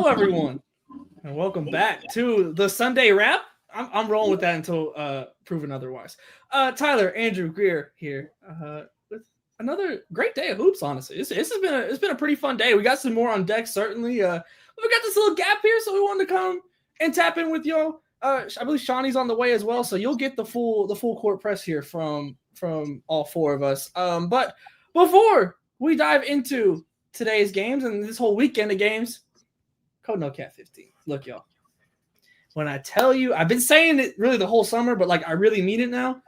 Hello, everyone, and welcome back to the Sunday Wrap. I'm rolling with that until proven otherwise. Tyler, Andrew, Greer here with another great day of hoops. Honestly, this has been a pretty fun day. We got some more on deck. Certainly, we got this little gap here, so we wanted to come and tap in with y'all. I believe Shawnee's on the way as well, so you'll get the full court press here from all four of us. But before we dive into today's games and this whole weekend of games, code NOCAT15. Look, y'all, when I tell you, I've been saying it really the whole summer, but I really mean it now.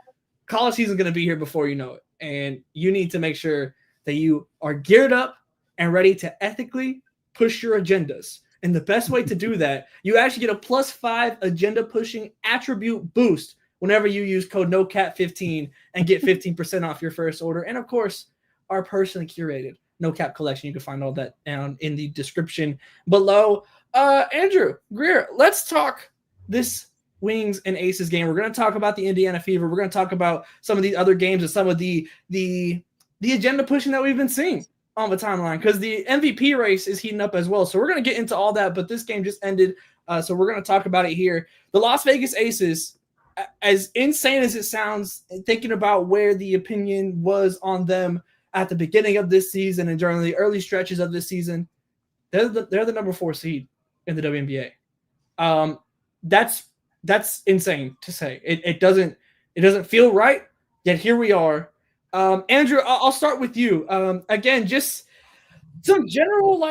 College season's going to be here before you know it. And you need to make sure that you are geared up and ready to ethically push your agendas. And the best way to do that, you actually get a +5 agenda pushing attribute boost whenever you use code NOCAT15 and get 15% off your first order. And of course, our personally curated No Cap collection. You can find all that down in the description below. Andrew, Greer, let's talk this Wings and Aces game. We're going to talk about the Indiana Fever. We're going to talk about some of these other games and some of the agenda pushing that we've been seeing on the timeline, because the MVP race is heating up as well. So we're going to get into all that, but this game just ended, so we're going to talk about it here. The Las Vegas Aces, as insane as it sounds, thinking about where the opinion was on them at the beginning of this season and during the early stretches of this season, they're the number 4 seed in the WNBA. That's insane to say. It doesn't feel right, yet here we are. Andrew, I'll start with you. Again, just some general,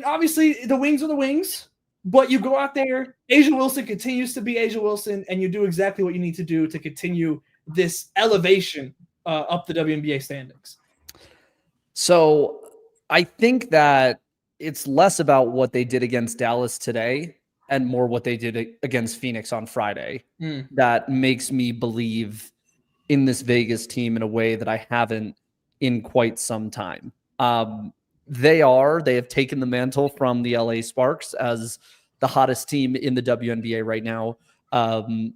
obviously the Wings are the Wings, but you go out there, A'ja Wilson continues to be A'ja Wilson, and you do exactly what you need to do to continue this elevation up the WNBA standings. So I think that it's less about what they did against Dallas today and more what they did against Phoenix on Friday that makes me believe in this Vegas team in a way that I haven't in quite some time. They have taken the mantle from the LA Sparks as the hottest team in the WNBA right now.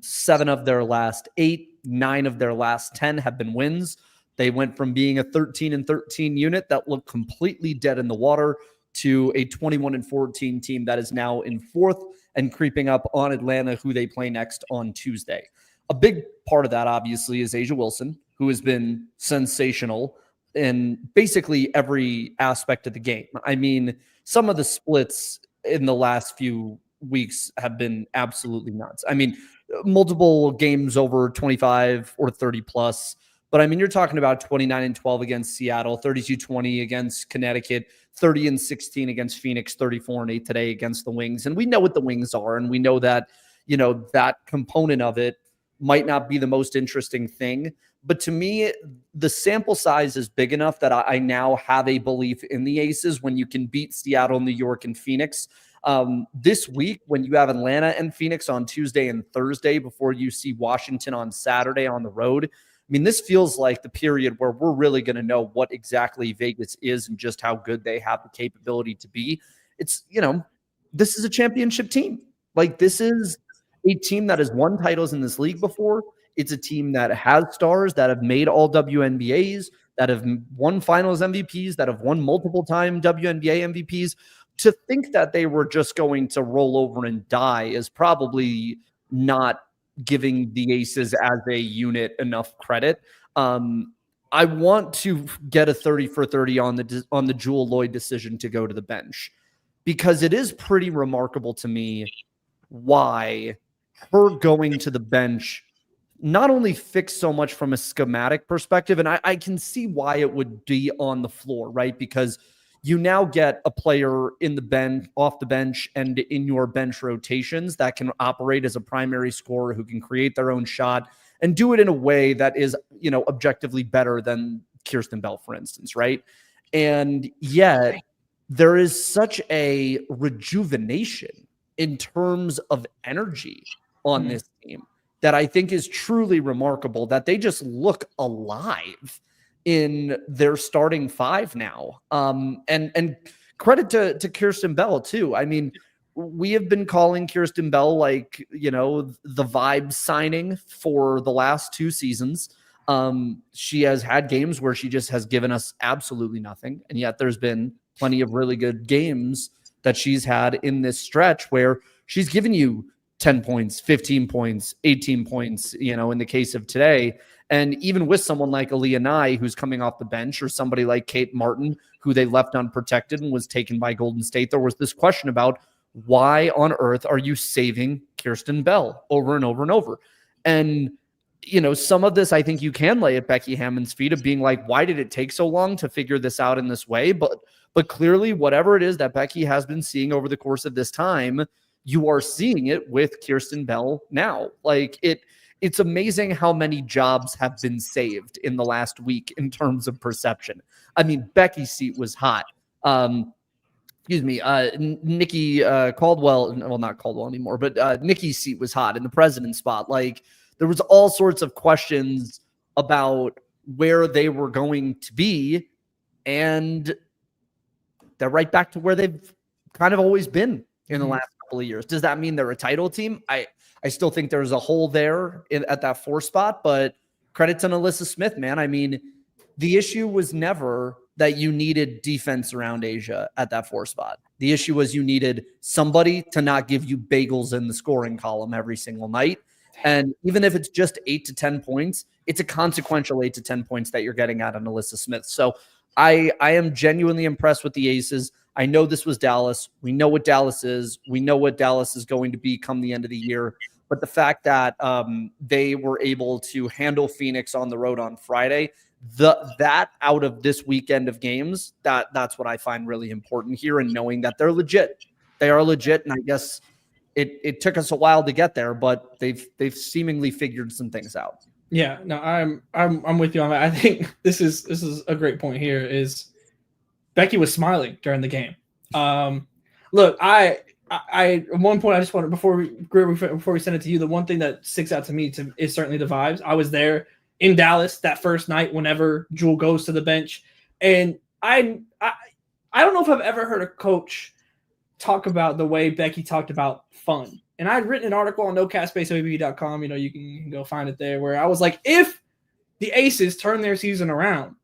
7 of their last 8, 9 of their last 10 have been wins. They went from being a 13-13 unit that looked completely dead in the water to a 21-14 team that is now in 4th and creeping up on Atlanta, who they play next on Tuesday. A big part of that, obviously, is A'ja Wilson, who has been sensational in basically every aspect of the game. I mean, some of the splits in the last few weeks have been absolutely nuts. I mean, multiple games over 25 or 30 plus. But I mean, you're talking about 29-12 against Seattle, 32-20 against Connecticut, 30-16 against Phoenix, 34-8 today against the Wings. And we know what the Wings are. And we know that, that component of it might not be the most interesting thing. But to me, the sample size is big enough that I now have a belief in the Aces when you can beat Seattle, New York, and Phoenix. This week, when you have Atlanta and Phoenix on Tuesday and Thursday before you see Washington on Saturday on the road, I mean, this feels like the period where we're really going to know what exactly Vegas is and just how good they have the capability to be. It's, this is a championship team. This is a team that has won titles in this league before. It's a team that has stars that have made all WNBAs, that have won finals MVPs, that have won multiple time WNBA MVPs. To think that they were just going to roll over and die is probably not giving the Aces as a unit enough credit. I want to get a 30 for 30 on the Jewel Lloyd decision to go to the bench, because it is pretty remarkable to me why her going to the bench not only fixed so much from a schematic perspective, and I can see why it would be on the floor, right? Because you now get a player in the bench, off the bench, and in your bench rotations that can operate as a primary scorer who can create their own shot and do it in a way that is, objectively better than Kirsten Bell, for instance, right? And yet there is such a rejuvenation in terms of energy on this team that I think is truly remarkable, that they just look alive in their starting 5 now. And credit to Kirsten Bell too. I mean, we have been calling Kirsten Bell the vibe signing for the last 2 seasons. She has had games where she just has given us absolutely nothing. And yet there's been plenty of really good games that she's had in this stretch where she's given you 10 points, 15 points, 18 points, in the case of today. And even with someone like Aaliyah Nye, who's coming off the bench, or somebody like Kate Martin, who they left unprotected and was taken by Golden State, there was this question about why on earth are you saving Kirsten Bell over and over and over? And, some of this, I think you can lay at Becky Hammond's feet of being like, why did it take so long to figure this out in this way? But clearly, whatever it is that Becky has been seeing over the course of this time, you are seeing it with Kirsten Bell now. Like it's amazing how many jobs have been saved in the last week in terms of perception. I mean, Becky's seat was hot. Nikki Caldwell, well, not Caldwell anymore, but Nikki's seat was hot in the president's spot. Like there was all sorts of questions about where they were going to be, and they're right back to where they've kind of always been in the last couple of years. Does that mean they're a title team? I still think there's a hole there at that 4 spot, but credit to Alyssa Smith, man. I mean, the issue was never that you needed defense around Asia at that 4 spot. The issue was you needed somebody to not give you bagels in the scoring column every single night. And even if it's just 8 to 10 points, it's a consequential 8 to 10 points that you're getting out of Alyssa Smith. So I am genuinely impressed with the Aces. I know this was Dallas. We know what Dallas is. We know what Dallas is going to be come the end of the year. But the fact that they were able to handle Phoenix on the road on Friday, that out of this weekend of games, that's what I find really important here, and knowing that they're legit. They are legit, and I guess it took us a while to get there, but they've seemingly figured some things out. Yeah, no, I'm with you on that. I think this is a great point here. Is Becky was smiling during the game. Look, I at one point I just wanted before we send it to you, the one thing that sticks out to me is certainly the vibes. I was there in Dallas that first night whenever Jewel goes to the bench, and I don't know if I've ever heard a coach talk about the way Becky talked about fun. And I had written an article on nocastbaseobb.com. You can go find it there, where I was like, if the Aces turn their season around,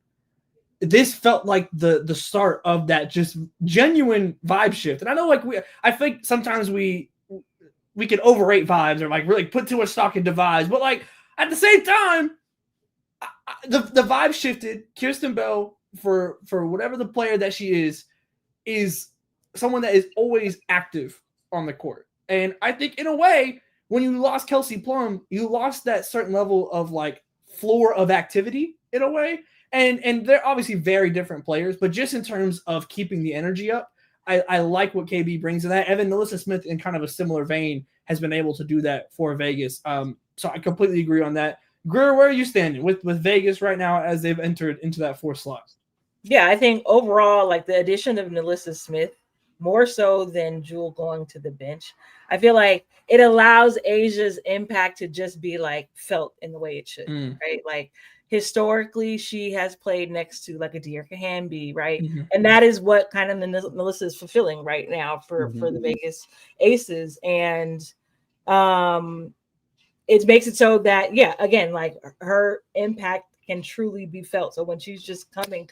this felt like the start of that just genuine vibe shift. And I know, I think sometimes we can overrate vibes or really put too much stock into vibes, but at the same time, the vibe shifted. Kirsten Bell, for whatever the player that she is someone that is always active on the court. And I think in a way, when you lost Kelsey Plum, you lost that certain level of floor of activity in a way. And they're obviously very different players, but just in terms of keeping the energy up, I like what KB brings to that. Evan, Alyssa Smith, in kind of a similar vein, has been able to do that for Vegas. So I completely agree on that. Greer, where are you standing with Vegas right now as they've entered into that 4th slot? Yeah, I think overall, the addition of Alyssa Smith, more so than Jewel going to the bench, I feel like it allows Asia's impact to just be felt in the way it should, right? Historically, she has played next to a Dearica Hamby, right? Mm-hmm. And that is what kind of Melissa is fulfilling right now for the Vegas Aces. And it makes it so that, again, her impact can truly be felt. So when she's just coming,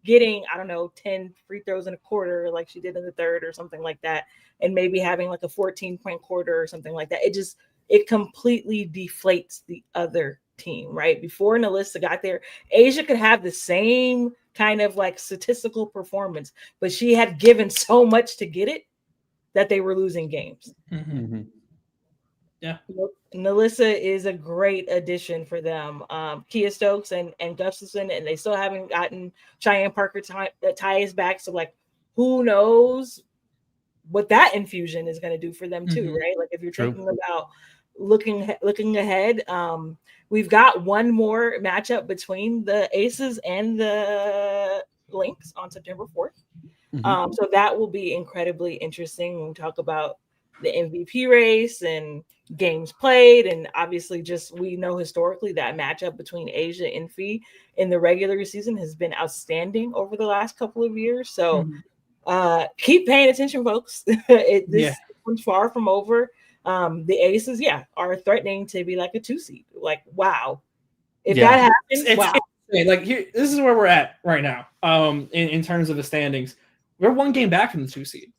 getting, 10 free throws in a quarter, like she did in the 3rd or something like that, and maybe having a 14-point quarter or something like that, it completely deflates the other team, right? Before Alyssa got there, Asia could have the same kind of statistical performance, but she had given so much to get it that they were losing games. Mm-hmm. Yeah. Alyssa is a great addition for them. Kia Stokes and Gustafson, and they still haven't gotten Cheyenne Parker Tyus back. So who knows what that infusion is going to do for them too, right? If you're thinking about looking ahead, we've got one more matchup between the Aces and the Lynx on September 4th. So that will be incredibly interesting when we talk about the MVP race and games played. And obviously we know historically that matchup between Asia and Fee in the regular season has been outstanding over the last couple of years. So keep paying attention, folks. This one's far from over. The Aces, are threatening to be a 2 seed. Wow. If that happens, wow. Here, this is where we're at right now. In terms of the standings, we're 1 game back from the 2 seed.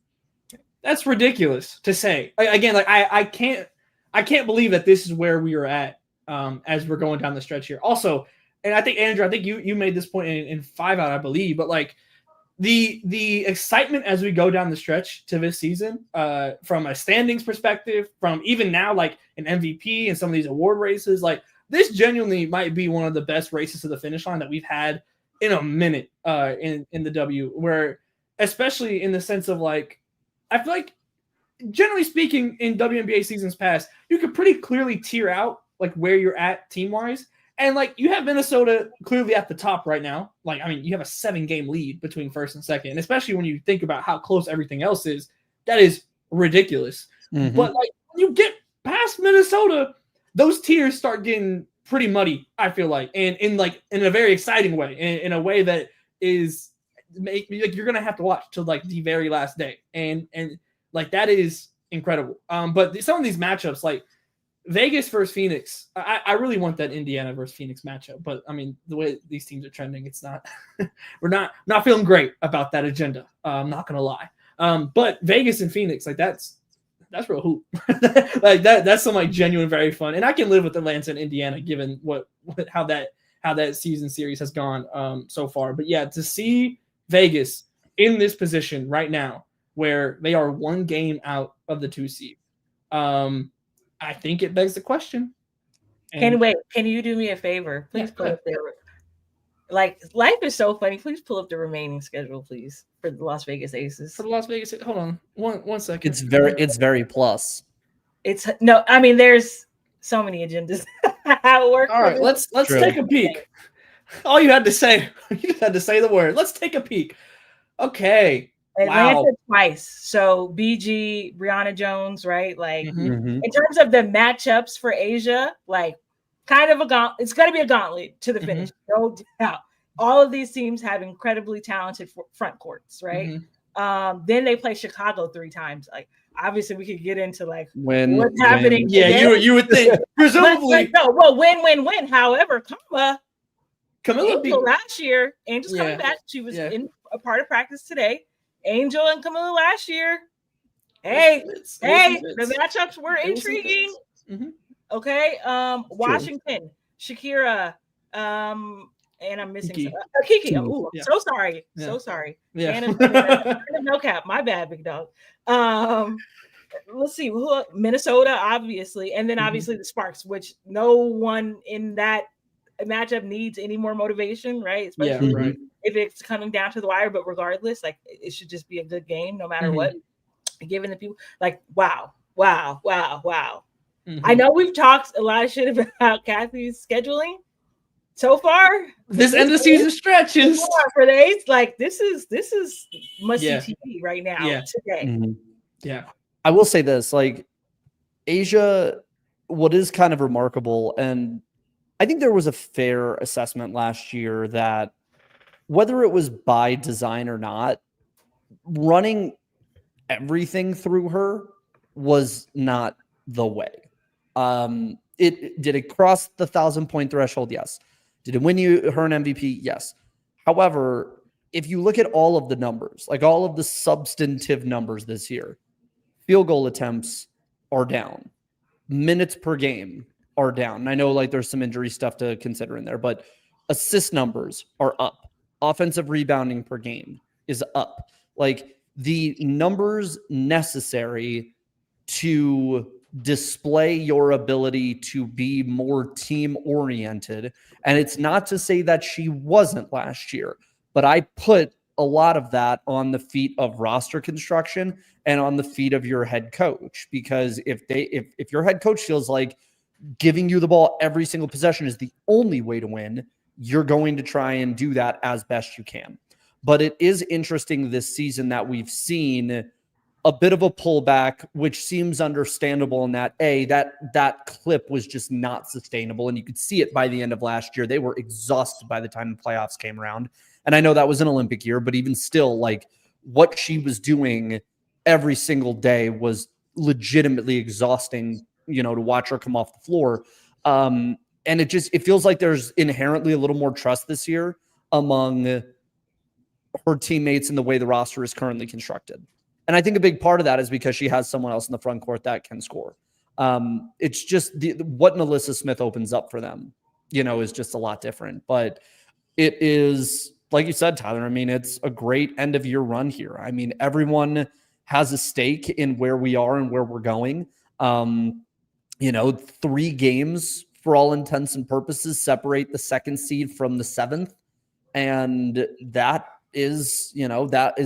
that's ridiculous to say. Again, like I can't believe that this is where we are at as we're going down the stretch here. Also, and I think Andrew, you made this point in 5 out, I believe, but like the excitement as we go down the stretch to this season, from a standings perspective, from even now like an MVP and some of these award races, like this genuinely might be one of the best races to the finish line that we've had in a minute in the W, where especially in the sense of like, I feel like generally speaking in WNBA seasons past, you could pretty clearly tier out like where you're at team wise. And like you have Minnesota clearly at the top right now. Like, I mean, you have a 7-game lead between first and second. And especially when you think about how close everything else is, that is ridiculous. Mm-hmm. But like when you get past Minnesota, those tiers start getting pretty muddy, I feel like. And in a very exciting way, in a way that is like you're gonna have to watch till like the very last day. And like that is incredible. But some of these matchups, like Vegas versus Phoenix, I really want that Indiana versus Phoenix matchup. But I mean, the way these teams are trending, it's not we're not feeling great about that agenda. I'm not gonna lie. But Vegas and Phoenix, like that's real hoop. Like that's some like genuine, very fun. And I can live with Atlanta and Indiana given how that season series has gone so far. But yeah, to see Vegas in this position right now where they are 1 game out of the 2 seed. I think it begs the question. Can you do me a favor? Please pull up their, like, life is so funny. Please pull up the remaining schedule, please, for the Las Vegas Aces. For the Las Vegas, hold on one second. It's very plus. It's no, I mean, there's so many agendas. How it works. All right, let's take a peek. All you had to say, you just had to say the word. Let's take a peek. Okay. Atlanta twice. So BG, Brianna Jones, right? Like in terms of the matchups for Asia, like kind of it's going to be a gauntlet to the finish. No doubt. All of these teams have incredibly talented front courts, right? Then they play Chicago 3 times. Like obviously we could get into like what's happening. Yeah, you would think presumably. Win. However, Camilla beat last year. Angel's coming back. She was in a part of practice today. Angel and Camilla last year. Hey, the matchups were intriguing. Okay. Washington, Shakira, and I'm missing Kiki. Oh, so sorry. So sorry. Yeah. And no cap. My bad, big dog. Let's see. Minnesota, obviously, and then obviously the Sparks, which no one in that matchup needs any more motivation, right? Especially if it's coming down to the wire. But regardless, like it should just be a good game, no matter what. Giving the people like wow. I know we've talked a lot of shit about Kathy's scheduling so far. This end of season stretches for the Aces, like this is must see TV right now today. Yeah, I will say this: like Asia, what is kind of remarkable, and I think there was a fair assessment last year that whether it was by design or not, running everything through her was not the way. Did it cross the 1,000-point threshold? Yes. Did it win her an MVP? Yes. However, if you look at all of the numbers, like all of the substantive numbers this year, field goal attempts are down. Minutes per game are down. And I know like there's some injury stuff to consider in there, but assist numbers are up. Offensive rebounding per game is up. Like the numbers necessary to display your ability to be more team oriented. And it's not to say that she wasn't last year, but I put a lot of that on the feet of roster construction and on the feet of your head coach, because if your head coach feels like giving you the ball every single possession is the only way to win, you're going to try and do that as best you can. But it is interesting this season that we've seen a bit of a pullback, which seems understandable in that that clip was just not sustainable. And you could see it by the end of last year. They were exhausted by the time the playoffs came around. And I know that was an Olympic year, but even still, like what she was doing every single day was legitimately exhausting, to watch her come off the floor. And it feels like there's inherently a little more trust this year among her teammates in the way the roster is currently constructed. And I think a big part of that is because she has someone else in the front court that can score. It's just what Alyssa Smith opens up for them, is just a lot different. But it is, like you said, Tyler, I mean, it's a great end of year run here. I mean, everyone has a stake in where we are and where we're going. 3 games for all intents and purposes separate the 2nd seed from the 7th. And that is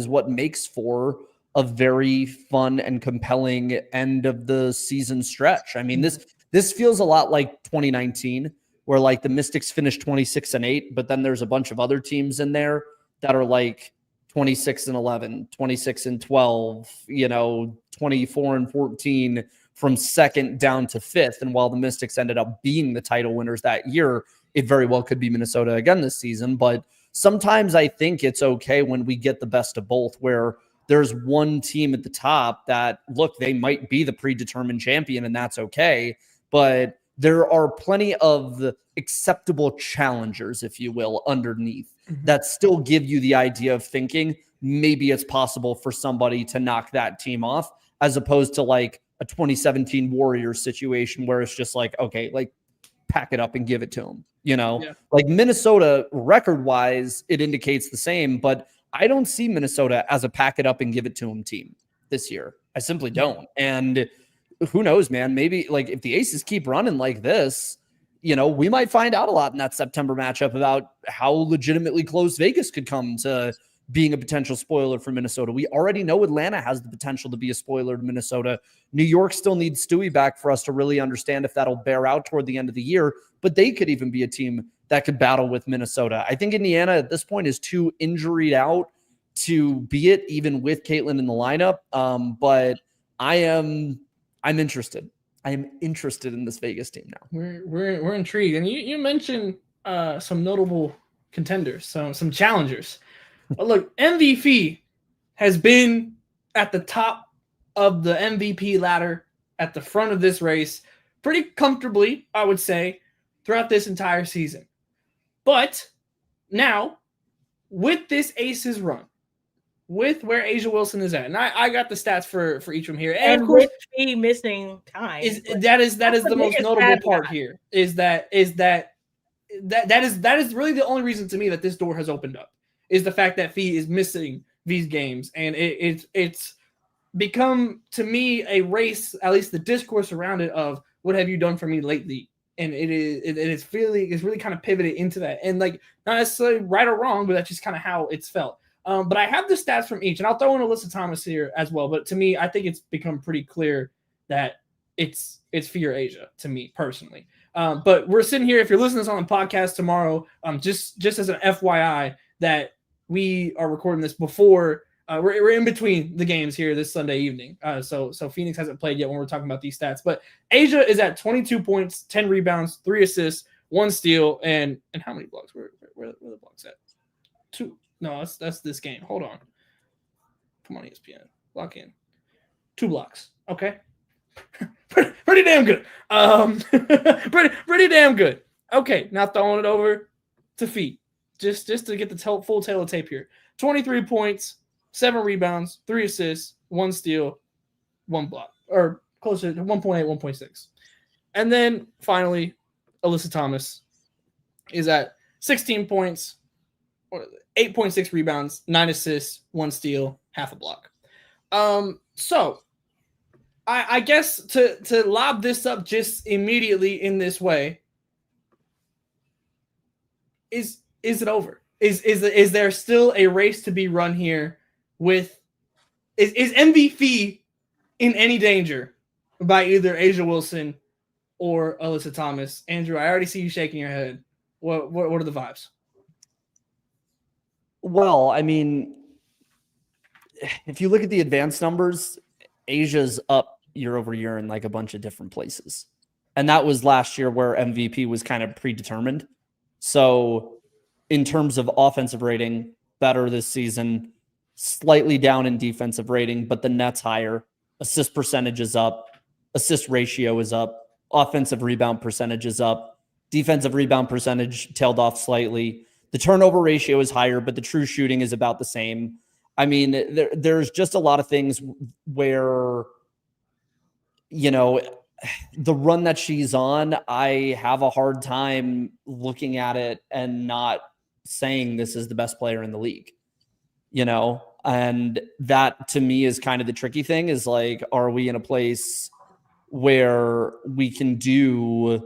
what makes for a very fun and compelling end of the season stretch. I mean, this feels a lot like 2019, where like the Mystics finished 26-8, but then there's a bunch of other teams in there that are like 26-11, 26-12, 24-14 from 2nd down to 5th. And while the Mystics ended up being the title winners that year, it very well could be Minnesota again this season. But sometimes I think it's okay when we get the best of both, where there's one team at the top that, look, they might be the predetermined champion, and that's okay. But there are plenty of acceptable challengers, if you will, underneath that still give you the idea of thinking maybe it's possible for somebody to knock that team off, as opposed to like a 2017 Warriors situation where it's just like, okay, like pack it up and give it to them. Like Minnesota record wise, it indicates the same, but I don't see Minnesota as a pack it up and give it to them team this year. I simply don't. And who knows, man, maybe like if the Aces keep running like this, we might find out a lot in that September matchup about how legitimately close Vegas could come to being a potential spoiler for Minnesota. We already know Atlanta has the potential to be a spoiler to Minnesota. New York still needs Stewie back for us to really understand if that'll bear out toward the end of the year, but they could even be a team that could battle with Minnesota. I think Indiana at this point is too injuried out to be it, even with Caitlin in the lineup. But I'm interested. I am interested in this Vegas team now. We're intrigued. And you mentioned some notable contenders, some challengers. But look, MVP has been at the top of the MVP ladder at the front of this race pretty comfortably, I would say, throughout this entire season. But now, with this Aces run, with where A'ja Wilson is at, and I got the stats for each of them here, and of course, with me missing time, that is the most notable part here. That is really the only reason to me that this door has opened up, is the fact that Fee is missing these games, and it's become to me a race, at least the discourse around it, of what have you done for me lately. And it's really kind of pivoted into that, and like not necessarily right or wrong, but that's just kind of how it's felt. But I have the stats from each, and I'll throw in Alyssa Thomas here as well. But to me, I think it's become pretty clear that it's Fee or A'ja to me personally. But we're sitting here. If you're listening to this on the podcast tomorrow, just as an FYI, that we are recording this before. We're in between the games here this Sunday evening. So Phoenix hasn't played yet when we're talking about these stats. But A'ja is at 22 points, 10 rebounds, 3 assists, 1 steal, and how many blocks? Where are the blocks at? 2. No, that's this game. Hold on. Come on, ESPN. Lock in. 2 blocks. Okay. pretty damn good. Pretty damn good. Okay, now throwing it over to Fee. Just to get the full tail of tape here. 23 points. 7 rebounds, 3 assists, 1 steal, 1 block, or closer to 1.8, 1.6. And then finally, Alyssa Thomas is at 16 points, 8.6 rebounds, 9 assists, 1 steal, half a block. So I guess to lob this up just immediately in this way, is it over? Is there still a race to be run here? With is MVP in any danger by either A'ja Wilson or Alyssa Thomas? Andrew, I already see you shaking your head. What are the vibes? Well, I mean, if you look at the advanced numbers, Asia's up year over year in like a bunch of different places. And that was last year where MVP was kind of predetermined. So in terms of offensive rating, better this season. Slightly down in defensive rating, but the net's higher. Assist percentage is up. Assist ratio is up. Offensive rebound percentage is up. Defensive rebound percentage tailed off slightly. The turnover ratio is higher, but the true shooting is about the same. I mean, there's just a lot of things where, you know, the run that she's on, I have a hard time looking at it and not saying this is the best player in the league, you know? And that to me is kind of the tricky thing, is like, are we in a place where we can do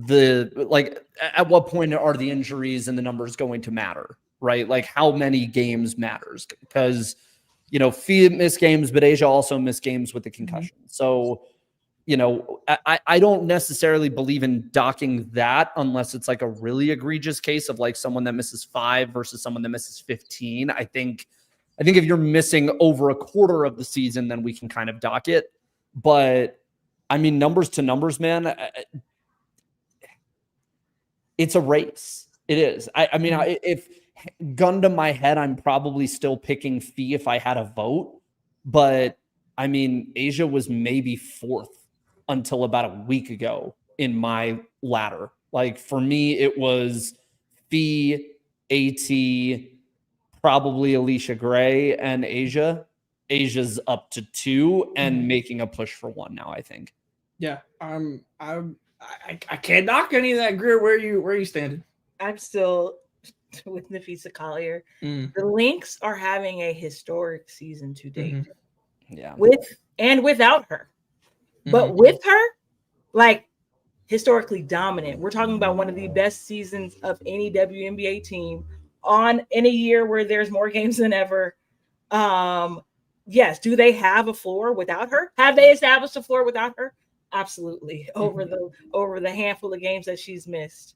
at what point are the injuries and the numbers going to matter, right? Like how many games matters, because, you know, Fee missed games, but A'ja also missed games with the concussion. So, you know, I don't necessarily believe in docking that unless it's like a really egregious case of like someone that misses 5 versus someone that misses 15. I think if you're missing over a quarter of the season, then we can kind of dock it. But I mean, numbers to numbers, man, it's a race. It is. I mean, if gun to my head, I'm probably still picking Fee if I had a vote. But I mean, A'ja was maybe 4th until about a week ago in my ladder. Like for me, it was Fee, AT, probably Alicia Gray, and A'ja. Asia's up to 2 and making a push for 1 now, I think. Yeah. I can't knock any of that, Greer. Where are you standing? I'm still with Nafisa Collier. The Lynx are having a historic season to date. Yeah. With and without her. But with her, like historically dominant. We're talking about one of the best seasons of any WNBA team in a year where there's more games than ever. Yes, do they have a floor without her? Have they established a floor without her? Absolutely. Over the handful of games that she's missed.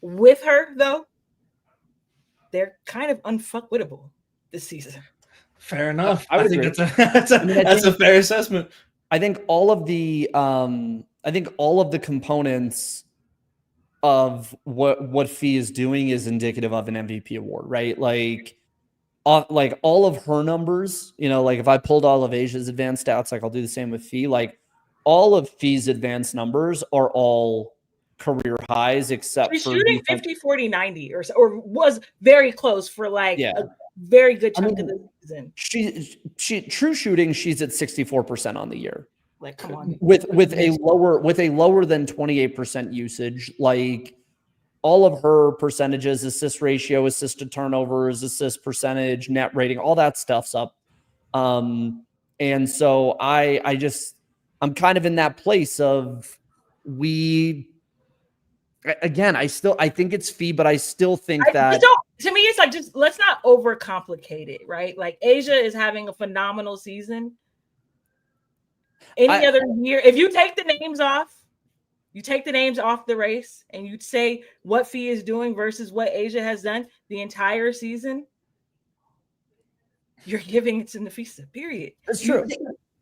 With her, though, they're kind of unfuckwittable this season. Fair enough. I would think agree. that's a fair assessment. I think all of the components of what Fee is doing is indicative of an MVP award, right? Like all of her numbers, you know, like if I pulled all of Asia's advanced stats, like I'll do the same with Fee. Like all of Fee's advanced numbers are all career highs, except she's for shooting 50, 40, 90 or was very close for like a very good chunk of the season. She true shooting, she's at 64% on the year. Like, come on. With a lower than 28% usage, like all of her percentages, assist ratio, assist to turnovers, assist percentage, net rating, all that stuff's up. And so I'm kind of in that place of I think it's Fee, but I still think that to me, it's like, just let's not overcomplicate it, right? Like A'ja is having a phenomenal season. Any other year, if you take the names off the race and you say what Fee is doing versus what A'ja has done the entire season, you're giving it to Nafisa, period. That's true.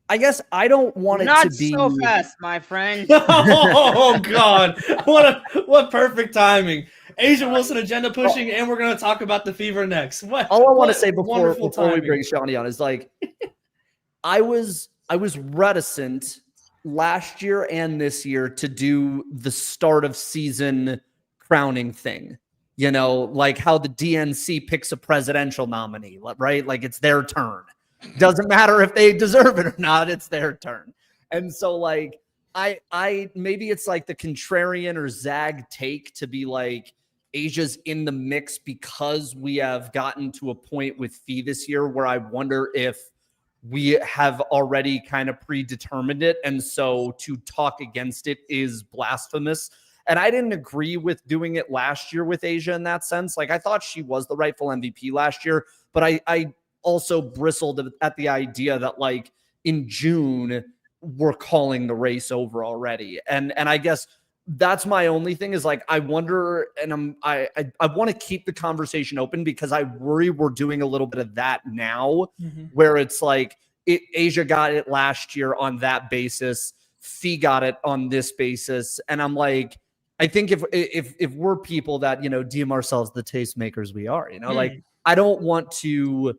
I guess I don't want it to be so fast, my friend. Oh God! What perfect timing! A'ja Wilson agenda pushing, and we're going to talk about the Fever next. All I want to say before we bring Shani on is like, I was reticent last year and this year to do the start of season crowning thing. You know, like how the DNC picks a presidential nominee, right? Like it's their turn. Doesn't matter if they deserve it or not, it's their turn. And so like I maybe it's like the contrarian or zag take to be like Asia's in the mix because we have gotten to a point with Fee this year where I wonder if we have already kind of predetermined it. And so to talk against it is blasphemous. And I didn't agree with doing it last year with A'ja in that sense. Like I thought she was the rightful MVP last year, but I also bristled at the idea that like in June, we're calling the race over already. And I guess that's my only thing is like, I wonder, and I want to keep the conversation open because I worry we're doing a little bit of that now where it's like A'ja got it last year on that basis. Fee got it on this basis. And I'm like, I think if we're people that, you know, deem ourselves the tastemakers we are, you know, like I don't want to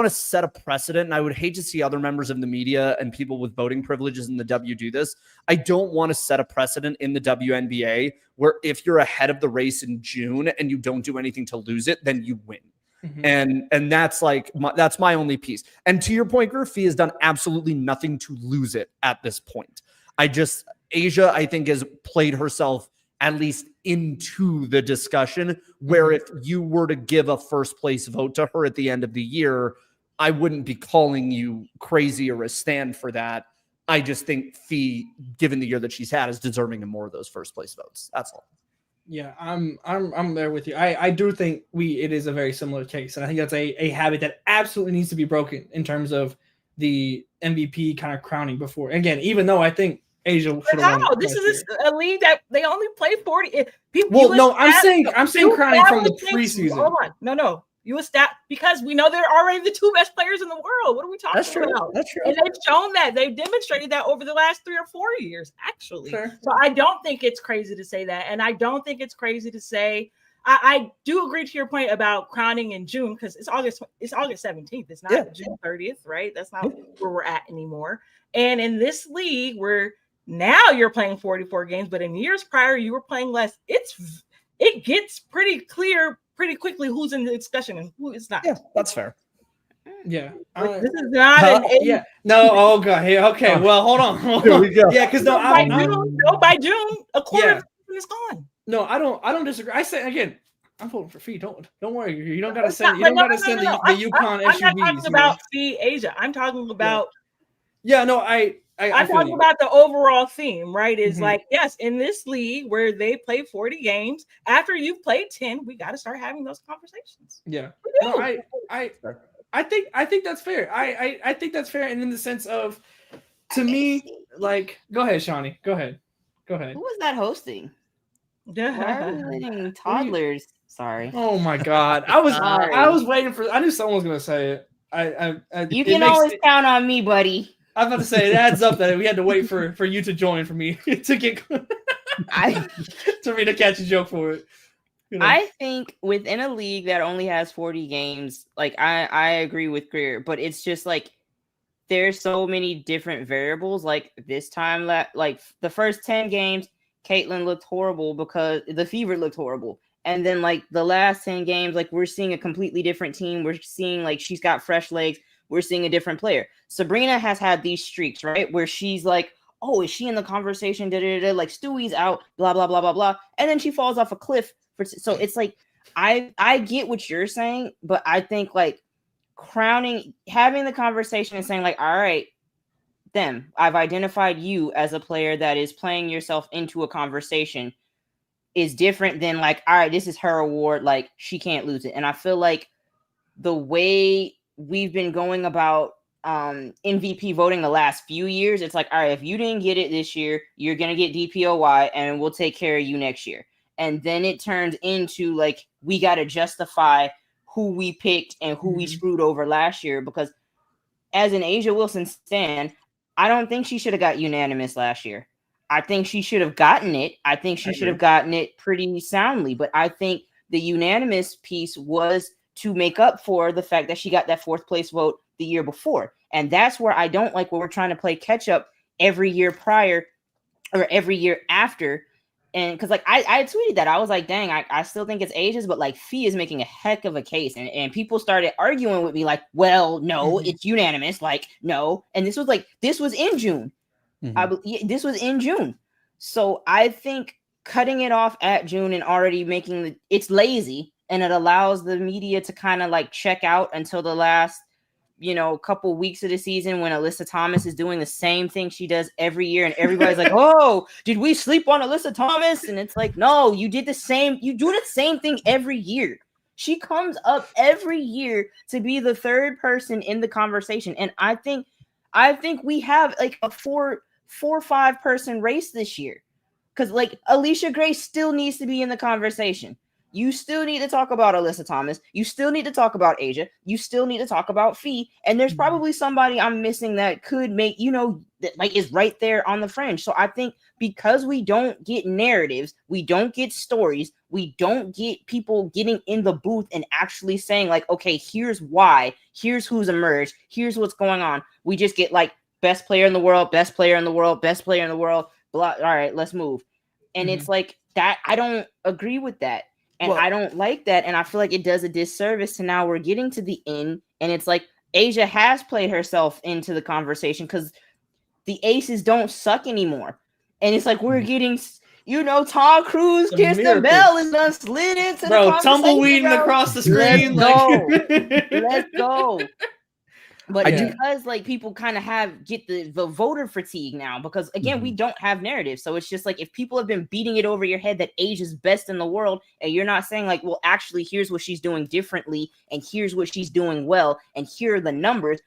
set a precedent, and I would hate to see other members of the media and people with voting privileges in the W do this. I don't want to set a precedent in the WNBA where if you're ahead of the race in June and you don't do anything to lose it, then you win. And that's like that's my only piece. And to your point, Fee has done absolutely nothing to lose it at this point. Asia, I think, has played herself at least into the discussion where if you were to give a first place vote to her at the end of the year, I wouldn't be calling you crazy or a stand for that. I just think Fee, given the year that she's had, is deserving of more of those first place votes. That's all. Yeah, I'm there with you. I do think it is a very similar case, and I think that's a habit that absolutely needs to be broken in terms of the MVP kind of crowning before. Again, even though I think Asia should have won. This is a league that they only play 40. I'm saying crowning from the preseason. Hold on, no. You because we know they're already the two best players in the world. What are we talking about? That's true. And they've shown that. They've demonstrated that over the last 3 or 4 years, actually. Sure. So I don't think it's crazy to say that. And I don't think it's crazy to say, I do agree to your point about crowning in June, because it's August 17th. It's not June 30th, right? That's not where we're at anymore. And in this league where now you're playing 44 games, but in years prior, you were playing less. It gets pretty clear pretty quickly who's in the discussion and who is not. Yeah, that's fair. Yeah. This is not yeah. No, oh god. Hey, okay. Well, hold on. Here we go. Yeah, because by June, a quarter of the season is gone. No, I don't disagree. I say again, I'm voting for Fee. Don't worry. You don't gotta send the UConn SUVs. I'm not talking about Fee Asia. I'm talking about I'm talking about the overall theme, right? Is like, yes, in this league where they play 40 games, after you've played 10, we got to start having those conversations. Yeah. No, I think that's fair. I think that's fair. And in the sense of, to me, like, go ahead, Shawnee. Go ahead. Who was that hosting? Why are we letting toddlers? Sorry. Oh my God. I was waiting for, I knew someone was going to say it. You can always count on me, buddy. I was about to say it adds up that we had to wait for you to join for me to get to me to catch a joke for it. You know? I think within a league that only has 40 games, like I agree with Greer, but it's just like there's so many different variables. Like this time, like the first 10 games, Caitlin looked horrible because the Fever looked horrible. And then like the last 10 games, like we're seeing a completely different team. We're seeing like she's got fresh legs. We're seeing a different player. Sabrina has had these streaks, right? Where she's like, oh, is she in the conversation? Like Stewie's out, blah, blah, blah, blah, blah. And then she falls off a cliff. So it's like, I get what you're saying, but I think like having the conversation and saying like, all right, I've identified you as a player that is playing yourself into a conversation is different than like, all right, this is her award. Like she can't lose it. And I feel like the way we've been going about MVP voting the last few years, it's like, all right, if you didn't get it this year, you're going to get DPOY and we'll take care of you next year. And then it turns into like, we got to justify who we picked and who we screwed over last year. Because as an Asia Wilson stan, I don't think she should have got unanimous last year. I think she should have gotten it. I think she should have gotten it pretty soundly. But I think the unanimous piece was to make up for the fact that she got that fourth place vote the year before. And that's where I don't like when we're trying to play catch up every year prior or every year after. And because like I tweeted that, I was like, dang, I still think it's Asia's, but like Fee is making a heck of a case. And people started arguing with me like, well, no, it's unanimous. Like, no. And this was in June. This was in June. So I think cutting it off at June and already it's lazy. And it allows the media to kind of like check out until the last, couple weeks of the season when Alyssa Thomas is doing the same thing she does every year. And everybody's like, oh, did we sleep on Alyssa Thomas? And it's like, no, you do the same thing every year. She comes up every year to be the third person in the conversation. And I think we have like a 4 or 5 person race this year. Because like Alicia Gray still needs to be in the conversation. You still need to talk about Alyssa Thomas. You still need to talk about Asia. You still need to talk about Fee. And there's probably somebody I'm missing that could make, that like is right there on the fringe. So I think because we don't get narratives, we don't get stories, we don't get people getting in the booth and actually saying like, okay, here's why, here's who's emerged, here's what's going on. We just get like best player in the world, best player in the world, best player in the world. Blah. All right, let's move. And it's like that. I don't agree with that. And I don't like that. And I feel like it does a disservice to now we're getting to the end. And it's like Asia has played herself into the conversation because the aces don't suck anymore. And it's like we're getting, Tom Cruise, Kirsten Bell is done slid into the conversation. Tumbleweeding across the screen. Let's go. But because like people kind of get the voter fatigue now, because again, we don't have narrative. So it's just like if people have been beating it over your head that Asia's best in the world, and you're not saying like, well, actually, here's what she's doing differently, and here's what she's doing well, and here are the numbers.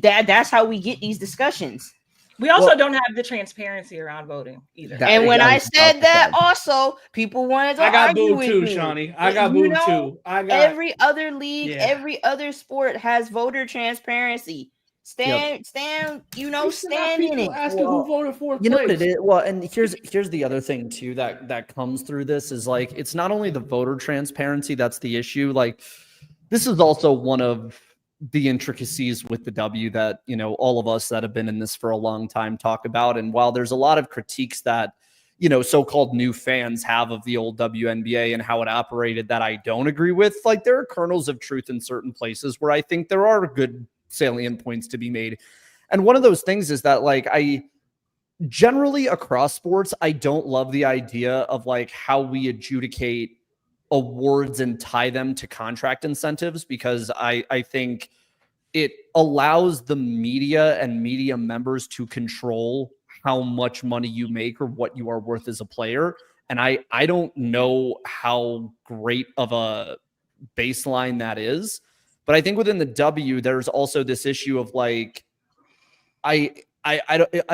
That's how we get these discussions. We also don't have the transparency around voting either. And when I said that, also people wanted to argue with me. I got booed too, Shawnee. I got booed too. Every other league, every other sport has voter transparency. Stand in it. Asking who voted for. You know what it is? Well, and here's the other thing too that comes through this is like it's not only the voter transparency that's the issue. Like this is also one of the intricacies with the W that, all of us that have been in this for a long time talk about. And while there's a lot of critiques that, so-called new fans have of the old WNBA and how it operated that I don't agree with, like there are kernels of truth in certain places where I think there are good salient points to be made. And one of those things is that like I generally across sports, I don't love the idea of like how we adjudicate awards and tie them to contract incentives, because I think it allows the media and media members to control how much money you make or what you are worth as a player. And I don't know how great of a baseline that is, but I think within the W, there's also this issue of like, I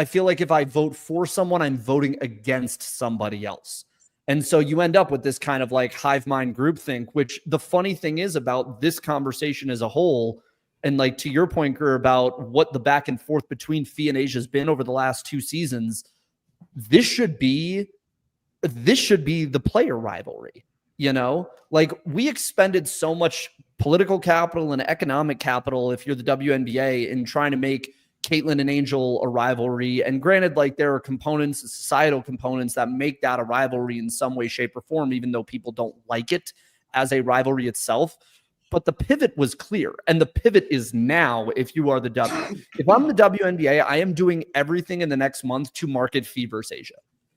feel like if I vote for someone, I'm voting against somebody else. And so you end up with this kind of like hive mind groupthink, which the funny thing is about this conversation as a whole, and like to your point, Greer, about what the back and forth between Fee and Asia has been over the last 2 seasons, this should be the player rivalry, Like we expended so much political capital and economic capital, if you're the WNBA, in trying to make Caitlin and Angel a rivalry. And granted, like there are components, societal components that make that a rivalry in some way, shape, or form, even though people don't like it as a rivalry itself. But the pivot was clear. And the pivot is now, if you are the W. If I'm the WNBA, I am doing everything in the next month to market Fee versus Asia.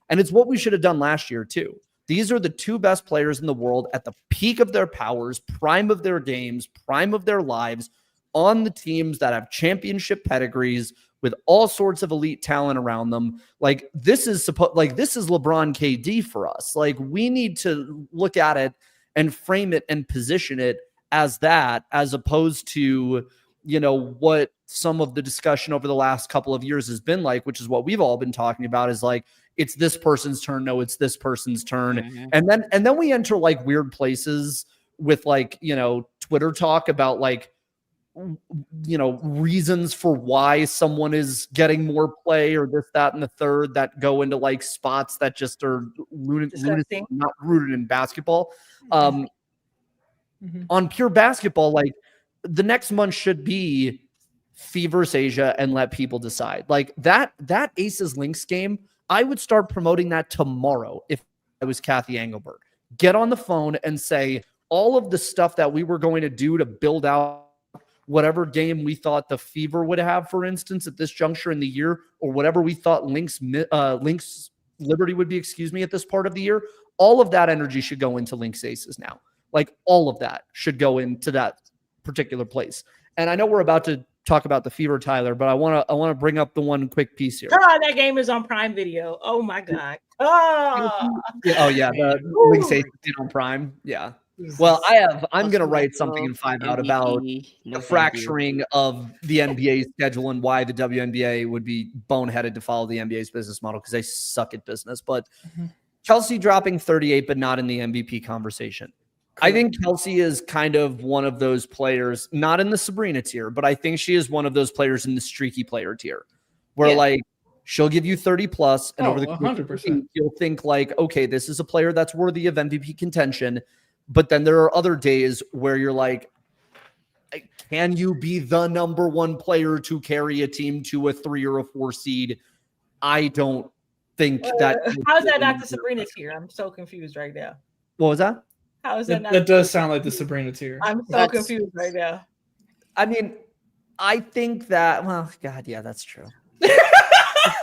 And it's what we should have done last year too. These are the 2 best players in the world at the peak of their powers, prime of their games, prime of their lives, on the teams that have championship pedigrees with all sorts of elite talent around them. Like this is LeBron KD for us. Like we need to look at it and frame it and position it as that, as opposed to, what some of the discussion over the last couple of years has been like, which is what we've all been talking about, is like, it's this person's turn. No, it's this person's turn. Mm-hmm. And then we enter like weird places with like, Twitter talk about like, reasons for why someone is getting more play or this, that, and the third that go into like spots that just are lunatic, not rooted in basketball. On pure basketball, like the next month should be Fee versus Asia and let people decide. Like that Aces Lynx game, I would start promoting that tomorrow if I was Kathy Engelberg. Get on the phone and say all of the stuff that we were going to do to build out whatever game we thought the Fever would have, for instance, at this juncture in the year, or whatever we thought Lynx Liberty would be, at this part of the year, all of that energy should go into Lynx Aces now. Like all of that should go into that particular place. And I know we're about to talk about the Fever, Tyler, but I want to bring up the one quick piece here. Oh, that game is on Prime Video. Oh my God. Oh yeah, the Lynx Aces on Prime. Yeah. Well, I'm going to write something in 5 out about the fracturing of the NBA schedule and why the WNBA would be boneheaded to follow the NBA's business model, because they suck at business. But Kelsey dropping 38, but not in the MVP conversation. I think Kelsey is kind of one of those players, not in the Sabrina tier, but I think she is one of those players in the streaky player tier where like she'll give you 30 plus and over the 100%. You'll think like, okay, this is a player that's worthy of MVP contention. But then there are other days where you're like, can you be the number one player to carry a team to a 3 or a 4 seed? I don't think that. How's that not the Sabrina tier? I'm so confused right now. What was that? How is that not? That does sound like the Sabrina tier. I'm so confused right now. I mean, I think that. Well, God, yeah, that's true.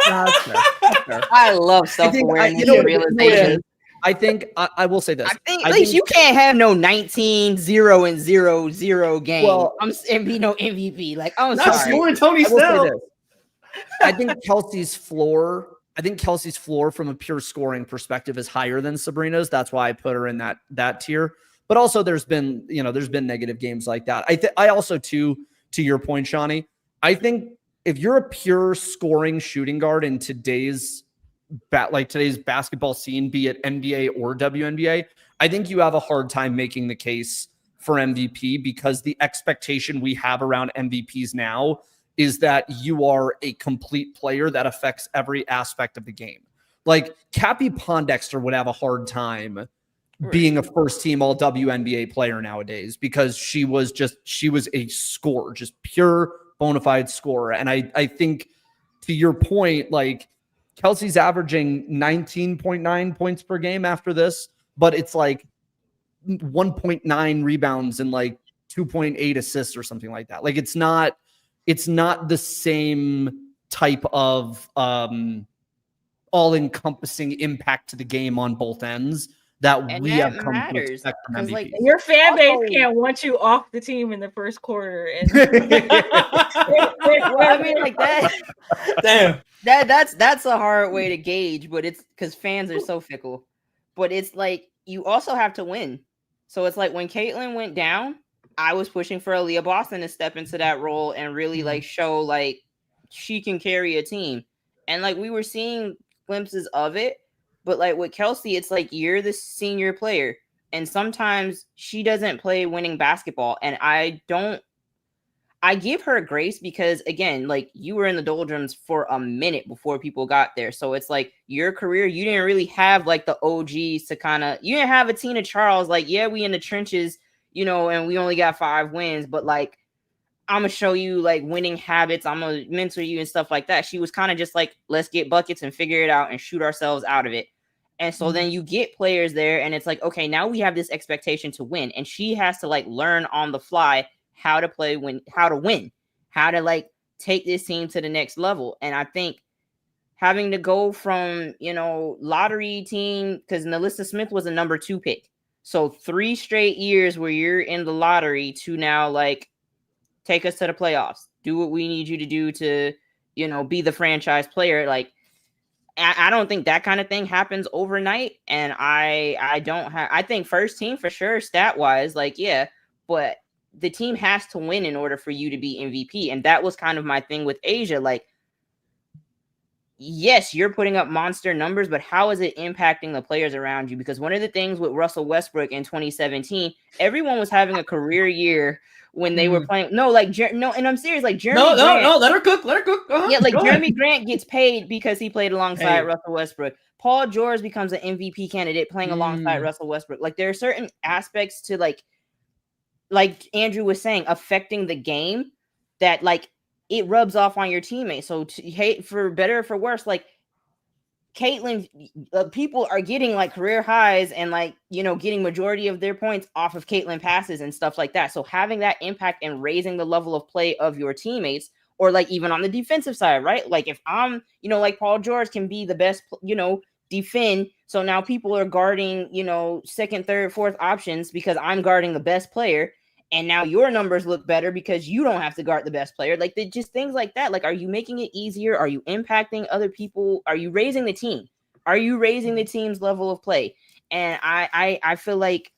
I love self-awareness and realization. I think I will say this. I think at least you can't have no 19-0-0-0 game. Well, and be no MVP. Like, I'm not sorry. scoring Tony Snell. I think Kelsey's floor from a pure scoring perspective is higher than Sabrina's. That's why I put her in that tier. But also there's been negative games like that. I also too, to your point, Shawnee, I think if you're a pure scoring shooting guard in today's basketball scene, be it NBA or WNBA, I think you have a hard time making the case for MVP because the expectation we have around MVPs now is that you are a complete player that affects every aspect of the game. Like Cappie Pondexter would have a hard time being a first team all WNBA player nowadays because she was a scorer, just pure bona fide scorer. And I think to your point, like Kelsey's averaging 19.9 points per game after this, but it's like 1.9 rebounds and like 2.8 assists or something like that. Like it's not the same type of all-encompassing impact to the game on both ends that we have come to expect from MVP. Like, your fan base can't want you off the team in the first quarter. And I mean, like that. Damn. That's a hard way to gauge, but it's because fans are so fickle. But it's like you also have to win. So it's like when Caitlin went down, I was pushing for Aaliyah Boston to step into that role and really like show like she can carry a team. And like we were seeing glimpses of it, but like with Kelsey, it's like you're the senior player. And sometimes she doesn't play winning basketball. And I give her grace because again, like you were in the doldrums for a minute before people got there. So it's like your career, you didn't really have like the OGs to you didn't have a Tina Charles, like, yeah, we in the trenches, and we only got 5 wins, but like, I'm going to show you like winning habits. I'm going to mentor you and stuff like that. She was kind of just like, let's get buckets and figure it out and shoot ourselves out of it. And so then you get players there and it's like, okay, now we have this expectation to win. And she has to like learn on the fly how to play, how to win, how to like take this team to the next level. And I think having to go from, lottery team, because Nalissa Smith was a number 2 pick. So 3 straight years where you're in the lottery to now like take us to the playoffs, do what we need you to do to, be the franchise player. Like, I don't think that kind of thing happens overnight. And I think first team for sure, stat wise, like, yeah, but the team has to win in order for you to be MVP. And that was kind of my thing with Asia. Like, yes, you're putting up monster numbers, but how is it impacting the players around you? Because one of the things with Russell Westbrook in 2017, everyone was having a career year when they were playing. No, and I'm serious. Like Jeremy Grant. No, let her cook. Uh-huh. Yeah, like Jeremy Grant gets paid because he played alongside Russell Westbrook. Paul George becomes an MVP candidate playing alongside Russell Westbrook. Like there are certain aspects to like Andrew was saying, affecting the game that like it rubs off on your teammates. So for better or for worse, like Caitlin, people are getting like career highs and like, getting majority of their points off of Caitlin passes and stuff like that. So having that impact and raising the level of play of your teammates, or like even on the defensive side, right? Like if I'm, like Paul George can be the best, defend. So now people are guarding, second, third, fourth options because I'm guarding the best player. And now your numbers look better because you don't have to guard the best player. Like just things like that. Like, are you making it easier? Are you impacting other people? Are you raising the team? Are you raising the team's level of play? And I feel like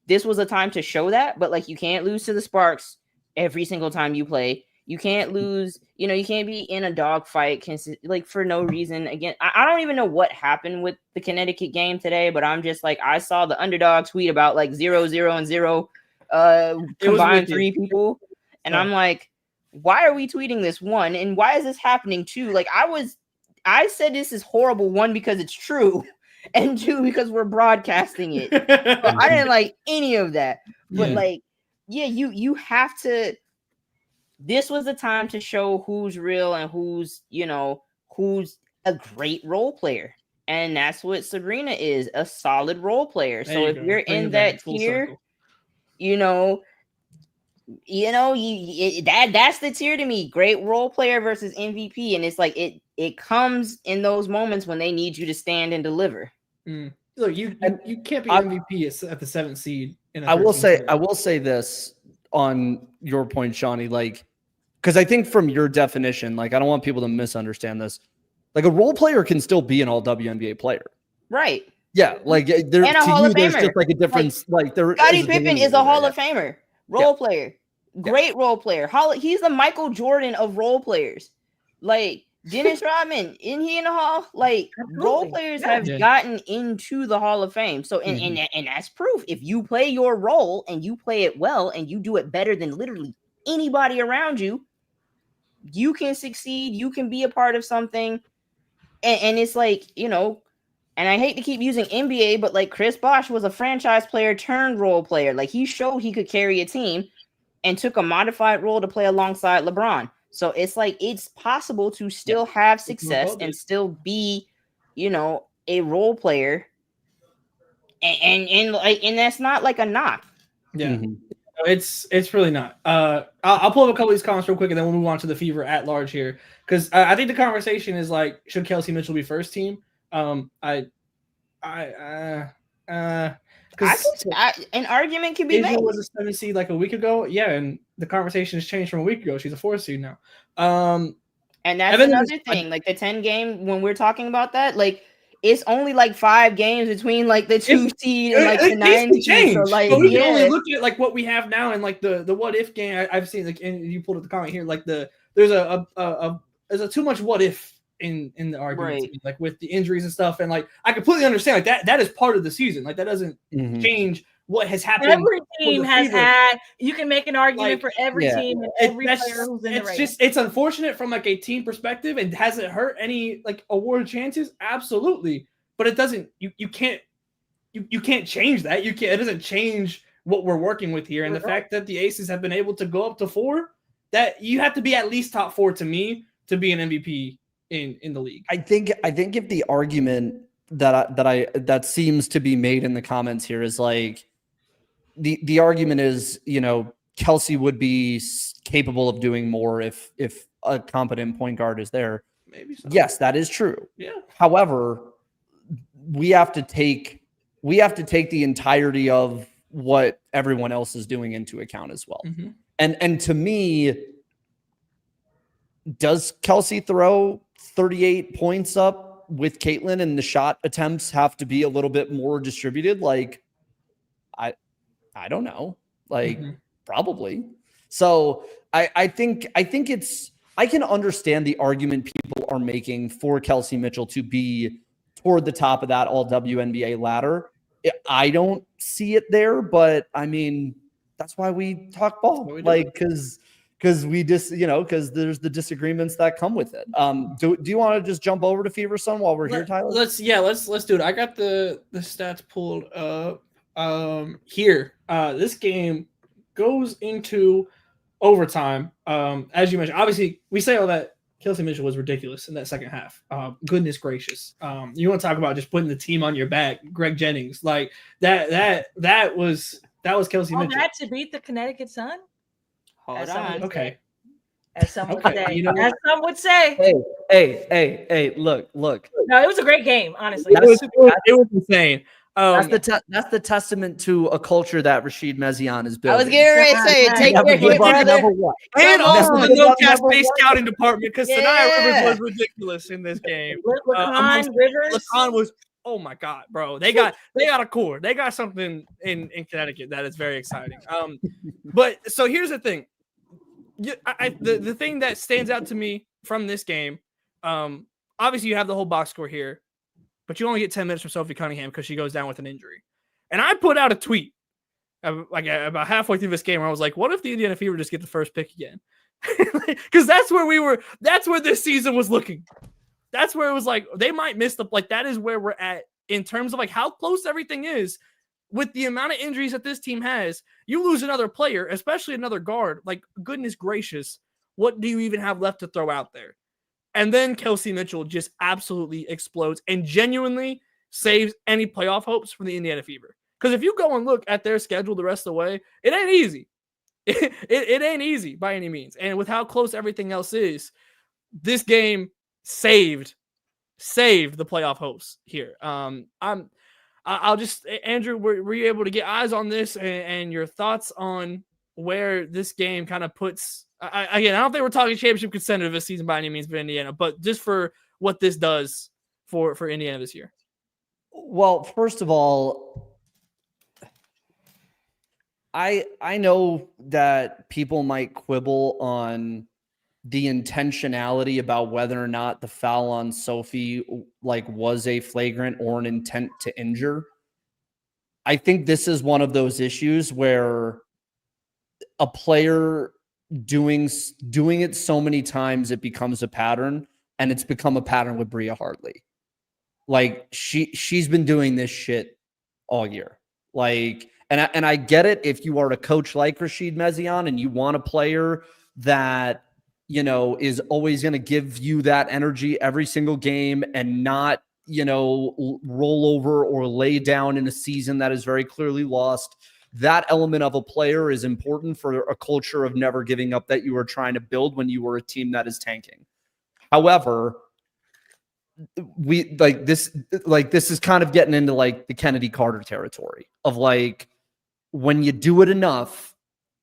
this was a time to show that, but like you can't lose to the Sparks every single time you play. You can't lose, you can't be in a dogfight like for no reason. Again, I don't even know what happened with the Connecticut game today, but I'm just like, I saw the underdog tweet about like 0-0-0 combined 3 people. And I'm like, why are we tweeting this? 1, and why is this happening? 2, like I said this is horrible, 1, because it's true, and 2, because we're broadcasting it. So I didn't like any of that. But like, yeah, you have to. This was the time to show who's real and who's a great role player. And that's what Sabrina is, a solid role player. So if you're in that tier, that's the tier to me. Great role player versus MVP. And it's like it comes in those moments when they need you to stand and deliver. Look, you can't be MVP at the 7th seed. I will say this on your point, Shawnee, like, because I think from your definition, like, I don't want people to misunderstand this. Like, a role player can still be an all WNBA player. Right. Yeah. Like, there, and a Hall of Famer. There's just like a difference. Like, there Scottie Pippen is a Hall of Famer. Role player. Great role player. He's the Michael Jordan of role players. Like, Dennis Rodman, isn't he in the Hall? Like, role players have gotten into the Hall of Fame. So, and that's proof. If you play your role and you play it well and you do it better than literally anybody around you, you can succeed. You can be a part of something. And it's like, and I hate to keep using NBA, but like Chris Bosh was a franchise player turned role player. Like, he showed he could carry a team and took a modified role to play alongside LeBron. So it's like, it's possible to still have success and still be, a role player. And that's not like a knock. Yeah. It's really not. I'll pull up a couple of these comments real quick and then we'll move on to the Fever at large here. Because I think the conversation is like, should Kelsey Mitchell be first team? An argument can be made. Was a 7 seed like a week ago, and the conversation has changed from a week ago. She's a 4 seed now. And that's another thing. Like the 10 game, when we're talking about that, like it's only like 5 games between like the 2 seed and like the 9 seed. So like, we can only look at like what we have now and like the what if game. I've seen, like, and you pulled up the comment here, like there's a too much what if in the argument, right? Like with the injuries and stuff, and like I completely understand, like that is part of the season. Like that doesn't change what has happened. Every team has had. You can make an argument for every team and every player who's in the race. It's unfortunate from like a team perspective, and has it hurt any like award chances? Absolutely, but it doesn't. You can't change that. It doesn't change what we're working with here, and the fact that the Aces have been able to go up to 4, that you have to be at least top 4 to me to be an MVP in the league. I think if the argument that seems to be made in the comments here is like the argument is, Kelsey would be capable of doing more if a competent point guard is there. Maybe so. Yes, that is true. Yeah. However, we have to take the entirety of what everyone else is doing into account as well. And to me, does Kelsey throw 38 points up with Caitlin and the shot attempts have to be a little bit more distributed? Like, I don't know. Like, probably. So I think I can understand the argument people are making for Kelsey Mitchell to be toward the top of that all WNBA ladder. I don't see it there, but I mean, that's why we talk ball. Like, because we just, because there's the disagreements that come with it. Do you want to just jump over to Fever Sun while we're here, Tyler? Let's do it. I got the stats pulled up here. This game goes into overtime. As you mentioned, obviously we say all that Kelsey Mitchell was ridiculous in that second half. Goodness gracious. You want to talk about just putting the team on your back, Greg Jennings, like that was Kelsey Mitchell. That to beat the Connecticut Sun? Hold on. Okay. As some would say. As some would say. Hey, look. No, it was a great game, honestly. It was insane. That's the testament to a culture that Rashid Mezian is building. I was getting ready to say, take your hit, brother. And also the no-cash-based scouting department, because Saniya Rivers was ridiculous in this game. LaCon was, oh my God, bro. They got a core. They got something in Connecticut that is very exciting. But so here's the thing. The thing that stands out to me from this game, obviously you have the whole box score here, but you only get 10 minutes from Sophie Cunningham because she goes down with an injury. And I put out a tweet like about halfway through this game where I was like, what if the Indiana Fever just get the first pick again? Because that's where we were. That's where this season was looking. That's where it was like, they might miss that is where we're at in terms of like how close everything is with the amount of injuries that this team has. You lose another player, especially another guard. Like, goodness gracious, what do you even have left to throw out there? And then Kelsey Mitchell just absolutely explodes and genuinely saves any playoff hopes from the Indiana Fever. Because if you go and look at their schedule the rest of the way, it ain't easy. It ain't easy by any means. And with how close everything else is, this game saved the playoff hopes here. I'll just, Andrew, were you able to get eyes on this and your thoughts on where this game kind of puts, again, I don't think we're talking championship contender this season by any means for Indiana, but just for what this does for Indiana this year. Well, first of all, I know that people might quibble on the intentionality about whether or not the foul on Sophie was a flagrant or an intent to injure. I think this is one of those issues where a player doing it so many times it becomes a pattern, and it's become a pattern with Bria Hartley. She's been doing this shit all year. And I get it if you are a coach like Rashid Mezion and you want a player that is always going to give you that energy every single game and not, roll over or lay down in a season that is very clearly lost. That element of a player is important for a culture of never giving up that you were trying to build when you were a team that is tanking. However, this is kind of getting into the Kennedy Carter territory of when you do it enough,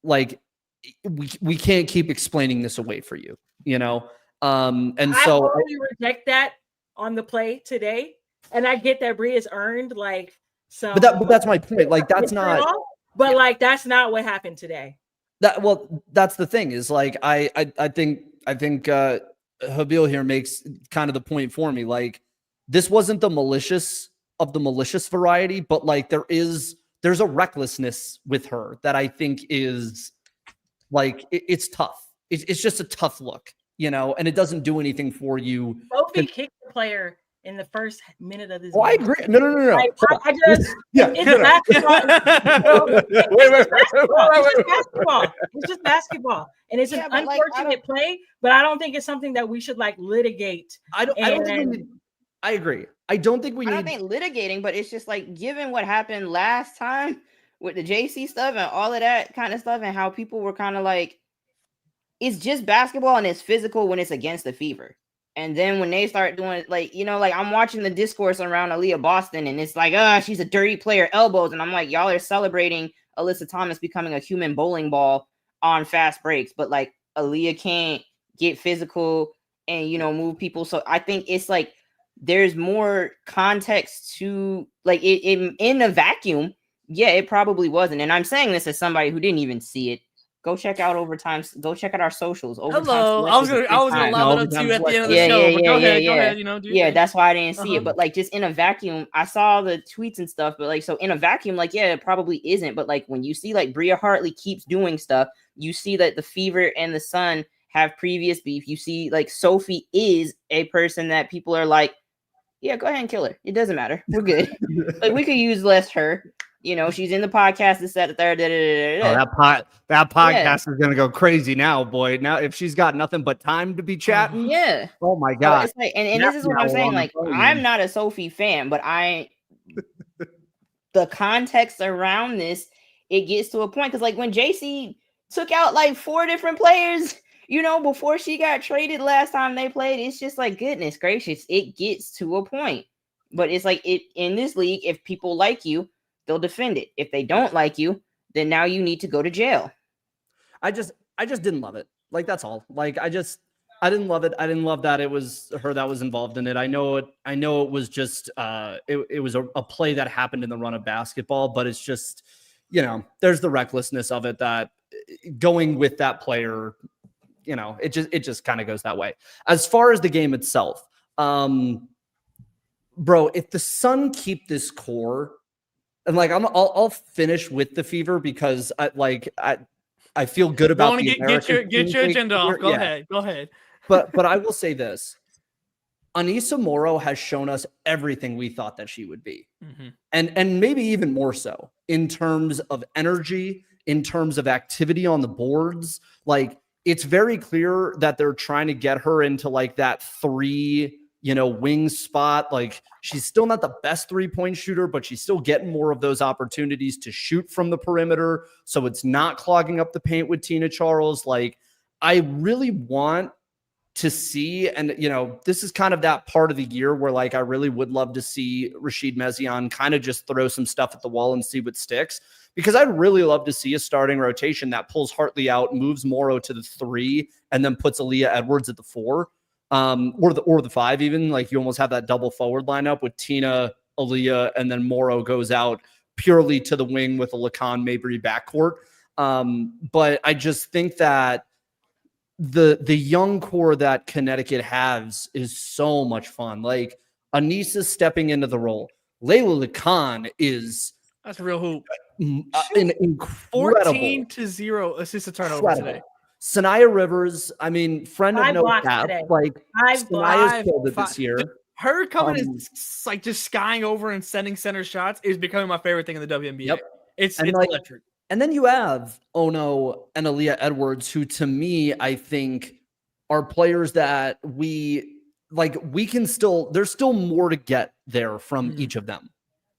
we can't keep explaining this away for you, and I so totally reject that on the play today, and I get that Bria's earned some. But that's my point. That's not. But that's not what happened today. That's the thing is I think Habil here makes kind of the point for me. This wasn't the malicious variety, but there's a recklessness with her that I think is it's tough. It's just a tough look, and it doesn't do anything for you. Sophie kicked the player in the first minute of this. I agree. No. I just, it's basketball. Wait. It's just basketball, and it's an unfortunate play. But I don't think it's something that we should litigate. I don't think I agree. I don't think I don't think litigating, but it's just given what happened last time with the JC stuff and all of that kind of stuff, and how people were kind of it's just basketball and it's physical when it's against the Fever. And then when they start doing I'm watching the discourse around Aaliyah Boston, and it's she's a dirty player, elbows. And I'm y'all are celebrating Alyssa Thomas becoming a human bowling ball on fast breaks, but Aaliyah can't get physical and, move people. So I think it's there's more context to it in a vacuum. Yeah, it probably wasn't. And I'm saying this as somebody who didn't even see it. Go check out Overtime. Go check out our socials. Hello. I was gonna lob it up to you at the end of the show. Go ahead. That's why I didn't see it. But just in a vacuum, I saw the tweets and stuff. But so in a vacuum, it probably isn't. But when you see Bria Hartley keeps doing stuff, you see that the Fever and the Sun have previous beef. You see Sophie is a person that people are yeah, go ahead and kill her. It doesn't matter. We're good. We could use less her. She's in the podcast. This, that, there. That podcast is gonna go crazy now, boy. Now, if she's got nothing but time to be chatting, yeah. Oh my god. So and this is what I'm saying. I'm not a Sophie fan, but the context around this, it gets to a point because when JC took out 4 different players, before she got traded last time they played, it's just goodness gracious, it gets to a point. But it's it in this league, if people like you, they'll defend it. If they don't like you, then now you need to go to jail. I just didn't love it. That's all. I didn't love it. I didn't love that it was her that was involved in it. I know it was just it was a play that happened in the run of basketball, but it's just, there's the recklessness of it that going with that player, it just kind of goes that way. As far as the game itself, bro, if the Sun keep this core, and I'll finish with the Fever because I feel good about the get your agenda off. Go ahead. But I will say this: Anissa Morrow has shown us everything we thought that she would be, and maybe even more so in terms of energy, in terms of activity on the boards. it's very clear that they're trying to get her into like that 3, wing spot. Like she's still not the best 3-point shooter, but she's still getting more of those opportunities to shoot from the perimeter. So it's not clogging up the paint with Tina Charles. Like I really want to see, and this is kind of that part of the year where like I really would love to see Rashid Mezian kind of just throw some stuff at the wall and see what sticks, because I'd really love to see a starting rotation that pulls Hartley out, moves Morrow to the 3, and then puts Aaliyah Edwards at the 4, or the 5 even. Like you almost have that double forward lineup with Tina, Aaliyah, and then Morrow goes out purely to the wing with a Lacan Mabry backcourt. But I just think that the young core that Connecticut has is so much fun. Like Anissa stepping into the role. Layla Lacan is that's a real hoop. An incredible 14-0 assist to turnover today. Saniya Rivers, I mean, friend of no cap. Like Saniya's killed it this year. Her coming is like just skying over and sending center shots is becoming my favorite thing in the WNBA. Yep. It's electric. And then you have Ono and Aaliyah Edwards, who to me, I think are players that we can still, there's still more to get there from each of them.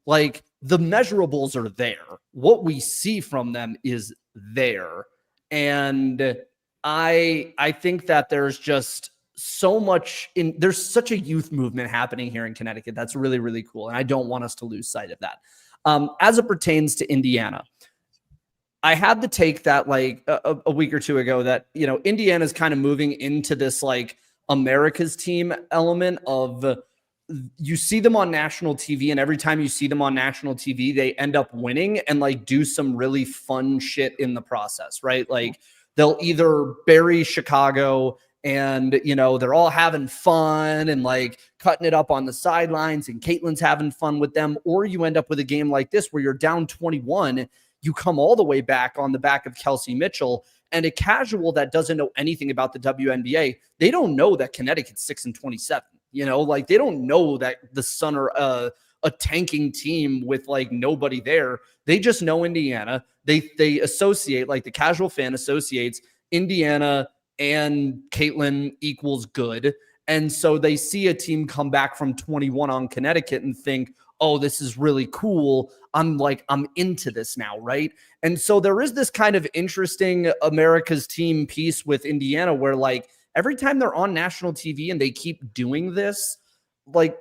Like the measurables are there. What we see from them is there. And I think that there's just so much there's such a youth movement happening here in Connecticut. That's really, really cool. And I don't want us to lose sight of that. As it pertains to Indiana, I had the take that like a week or two ago that, Indiana's kind of moving into this like America's team element of you see them on national TV, and every time you see them on national TV, they end up winning and like do some really fun shit in the process, right? Like they'll either bury Chicago and, they're all having fun and like cutting it up on the sidelines and Caitlin's having fun with them. Or you end up with a game like this where you're down 21, you come all the way back on the back of Kelsey Mitchell, and a casual that doesn't know anything about the WNBA, they don't know that Connecticut's 6-27. Like they don't know that the Sun are a tanking team with like nobody there. They just know Indiana. They associate, like the casual fan associates Indiana and Caitlin equals good. And so they see a team come back from 21 on Connecticut and think, oh, this is really cool. I'm into this now, right? And so there is this kind of interesting America's team piece with Indiana where like every time they're on national TV and they keep doing this, like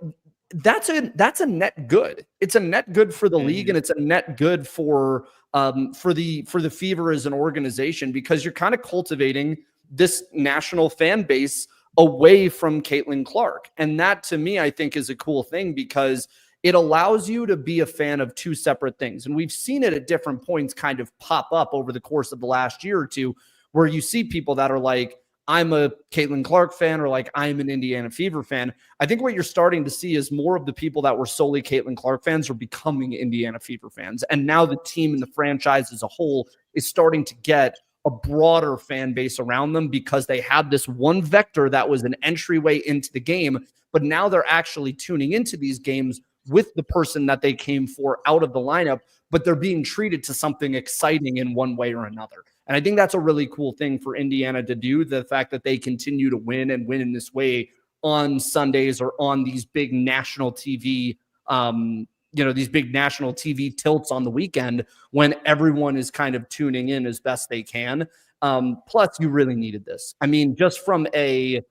that's a net good. It's a net good for the league, and it's a net good for the Fever as an organization, because you're kind of cultivating this national fan base away from Caitlin Clark. And that to me, I think is a cool thing, because it allows you to be a fan of two separate things. And we've seen it at different points kind of pop up over the course of the last year or two, where you see people that are like, I'm a Caitlin Clark fan, or like I'm an Indiana Fever fan. I think what you're starting to see is more of the people that were solely Caitlin Clark fans are becoming Indiana Fever fans. And now the team and the franchise as a whole is starting to get a broader fan base around them, because they had this one vector that was an entryway into the game, but now they're actually tuning into these games with the person that they came for out of the lineup, but they're being treated to something exciting in one way or another. And I think that's a really cool thing for Indiana to do, the fact that they continue to win and win in this way on Sundays or on these big national TV, these big national TV tilts on the weekend when everyone is kind of tuning in as best they can. Plus, you really needed this. I mean, just from a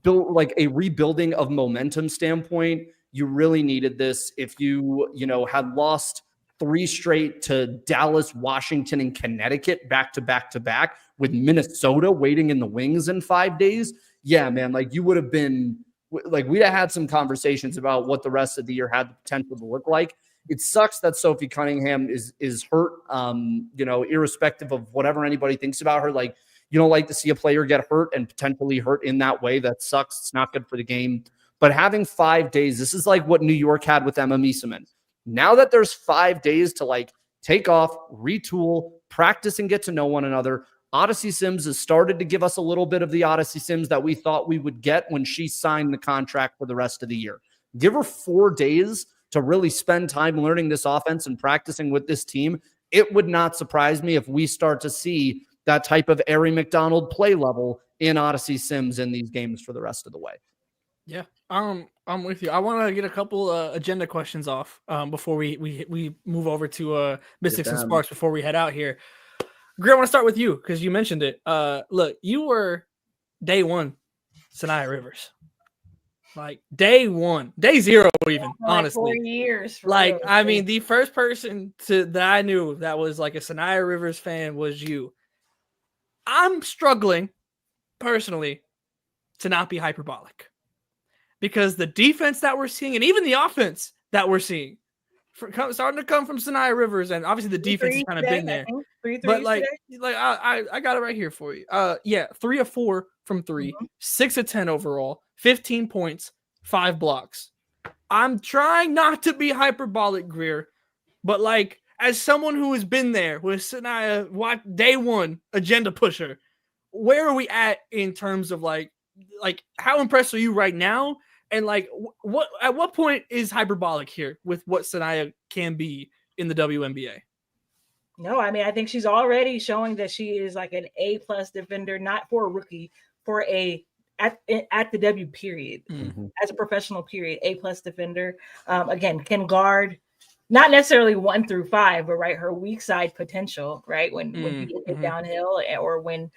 rebuilding of momentum standpoint, you really needed this. If you had lost 3 straight to Dallas, Washington, and Connecticut back to back to back, with Minnesota waiting in the wings in 5 days, yeah, man, like you would have been like, we'd have had some conversations about what the rest of the year had the potential to look like. It sucks that Sophie Cunningham is hurt, irrespective of whatever anybody thinks about her. Like, you don't like to see a player get hurt and potentially hurt in that way. That sucks. It's not good for the game. But having 5 days, this is like what New York had with Emma Miesemann. Now that there's 5 days to like take off, retool, practice, and get to know one another, Odyssey Sims has started to give us a little bit of the Odyssey Sims that we thought we would get when she signed the contract for the rest of the year. Give her 4 days to really spend time learning this offense and practicing with this team. It would not surprise me if we start to see that type of Ari McDonald play level in Odyssey Sims in these games for the rest of the way. Yeah, I'm with you. I want to get a couple agenda questions off before we move over to Mystics and Sparks before we head out here. Greer, I want to start with you because you mentioned it. Look, you were day one, Saniya Rivers. Like day one, day zero, even honestly. 4 years. Like, I mean, the first person that I knew that was like a Saniya Rivers fan was you. I'm struggling personally to not be hyperbolic because the defense that we're seeing and even the offense that we're seeing starting to come from Saniya Rivers, and obviously the defense has kind of been there. But like I got it right here for you. 3 of 4 from 3, 6 of 10 overall, 15 points, 5 blocks. I'm trying not to be hyperbolic, Greer, but like as someone who has been there with Saniya, day one agenda pusher, where are we at in terms of like how impressed are you right now? And like at what point is hyperbolic here with what Saniya can be in the WNBA? No, I mean, I think she's already showing that she is like an A+ defender, not for a rookie, for at the W period, as a professional period, A+ defender. Again, can guard not necessarily 1 through 5, but right, her weak side potential, right? When people get downhill or when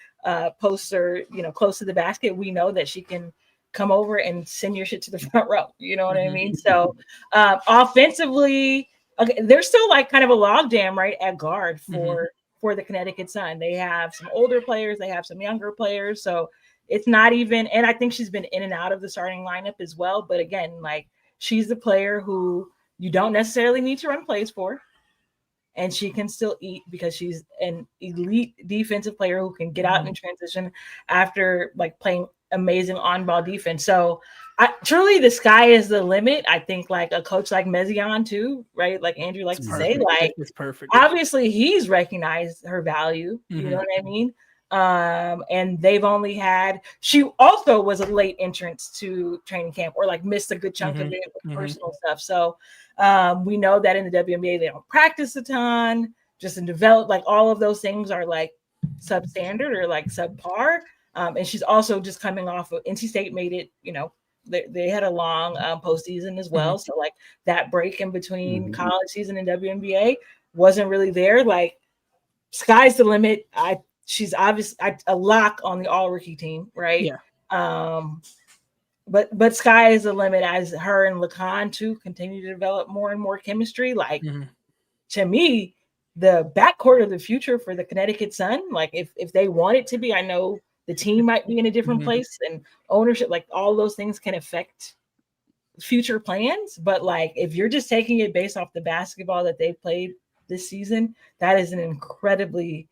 posts are, close to the basket, we know that she can come over and send your shit to the front row. You know what I mean? So offensively, okay, they're still like kind of a logjam, right, at guard for the Connecticut Sun. They have some older players, they have some younger players. So it's not even, and I think she's been in and out of the starting lineup as well. But again, like she's the player who you don't necessarily need to run plays for. And she can still eat because she's an elite defensive player who can get out in transition after like playing amazing on-ball defense. So truly the sky is the limit. I think like a coach like Mezion too, right? Like Andrew likes to say, like it's perfect. Obviously he's recognized her value. You know what I mean? And they've only she also was a late entrance to training camp or like missed a good chunk of it with personal stuff. So we know that in the WNBA, they don't practice a ton, just in develop, like all of those things are like substandard or like subpar. And she's also just coming off of NC State made it, they had a long postseason as well. So like that break in between college season and WNBA wasn't really there. Like sky's the limit. She's obviously a lock on the all rookie team, right? Yeah. But sky is the limit as her and Lacan too continue to develop more and more chemistry. Like to me, the backcourt of the future for the Connecticut Sun, like if they want it to be, I know the team might be in a different place and ownership, like all those things can affect future plans. But like if you're just taking it based off the basketball that they've played this season, that is an incredibly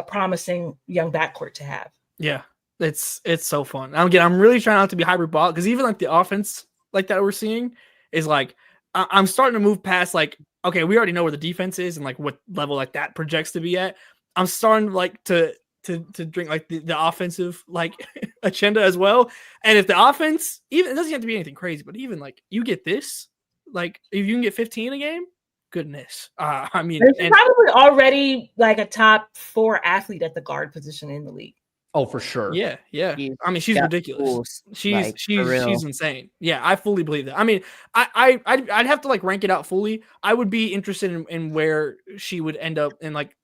promising young backcourt to have. Yeah, it's so fun. I'm really trying not to be hyperbolic because even like the offense like that we're seeing is like I'm starting to move past like, okay, we already know where the defense is and like what level like that projects to be at. I'm starting like to drink like the offensive like agenda as well. And if the offense, even it doesn't have to be anything crazy, but even like you get this, like if you can get 15 a game, goodness. I mean, she's probably already like a top 4 athlete at the guard position in the league. Oh, for sure. Yeah. I mean, she's ridiculous. She's insane. Yeah, I fully believe that. I mean, I'd have to like rank it out fully. I would be interested in where she would end up in like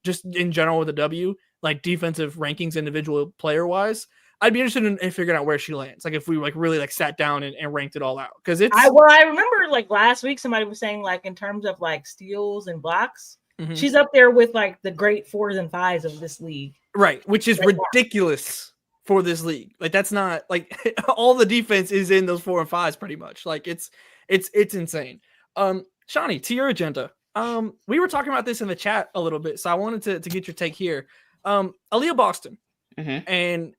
just in general with the W, like defensive rankings, individual player wise. I'd be interested in figuring out where she lands. Like if we like really like sat down and ranked it all out. Because I remember like last week somebody was saying like in terms of like steals and blocks, she's up there with like the great 4s and 5s of this league. Right, which is ridiculous for this league. Like that's not like all the defense is in those 4 and 5s pretty much. Like it's insane. Shani, to your agenda. We were talking about this in the chat a little bit, so I wanted to get your take here. Aaliyah Boston. And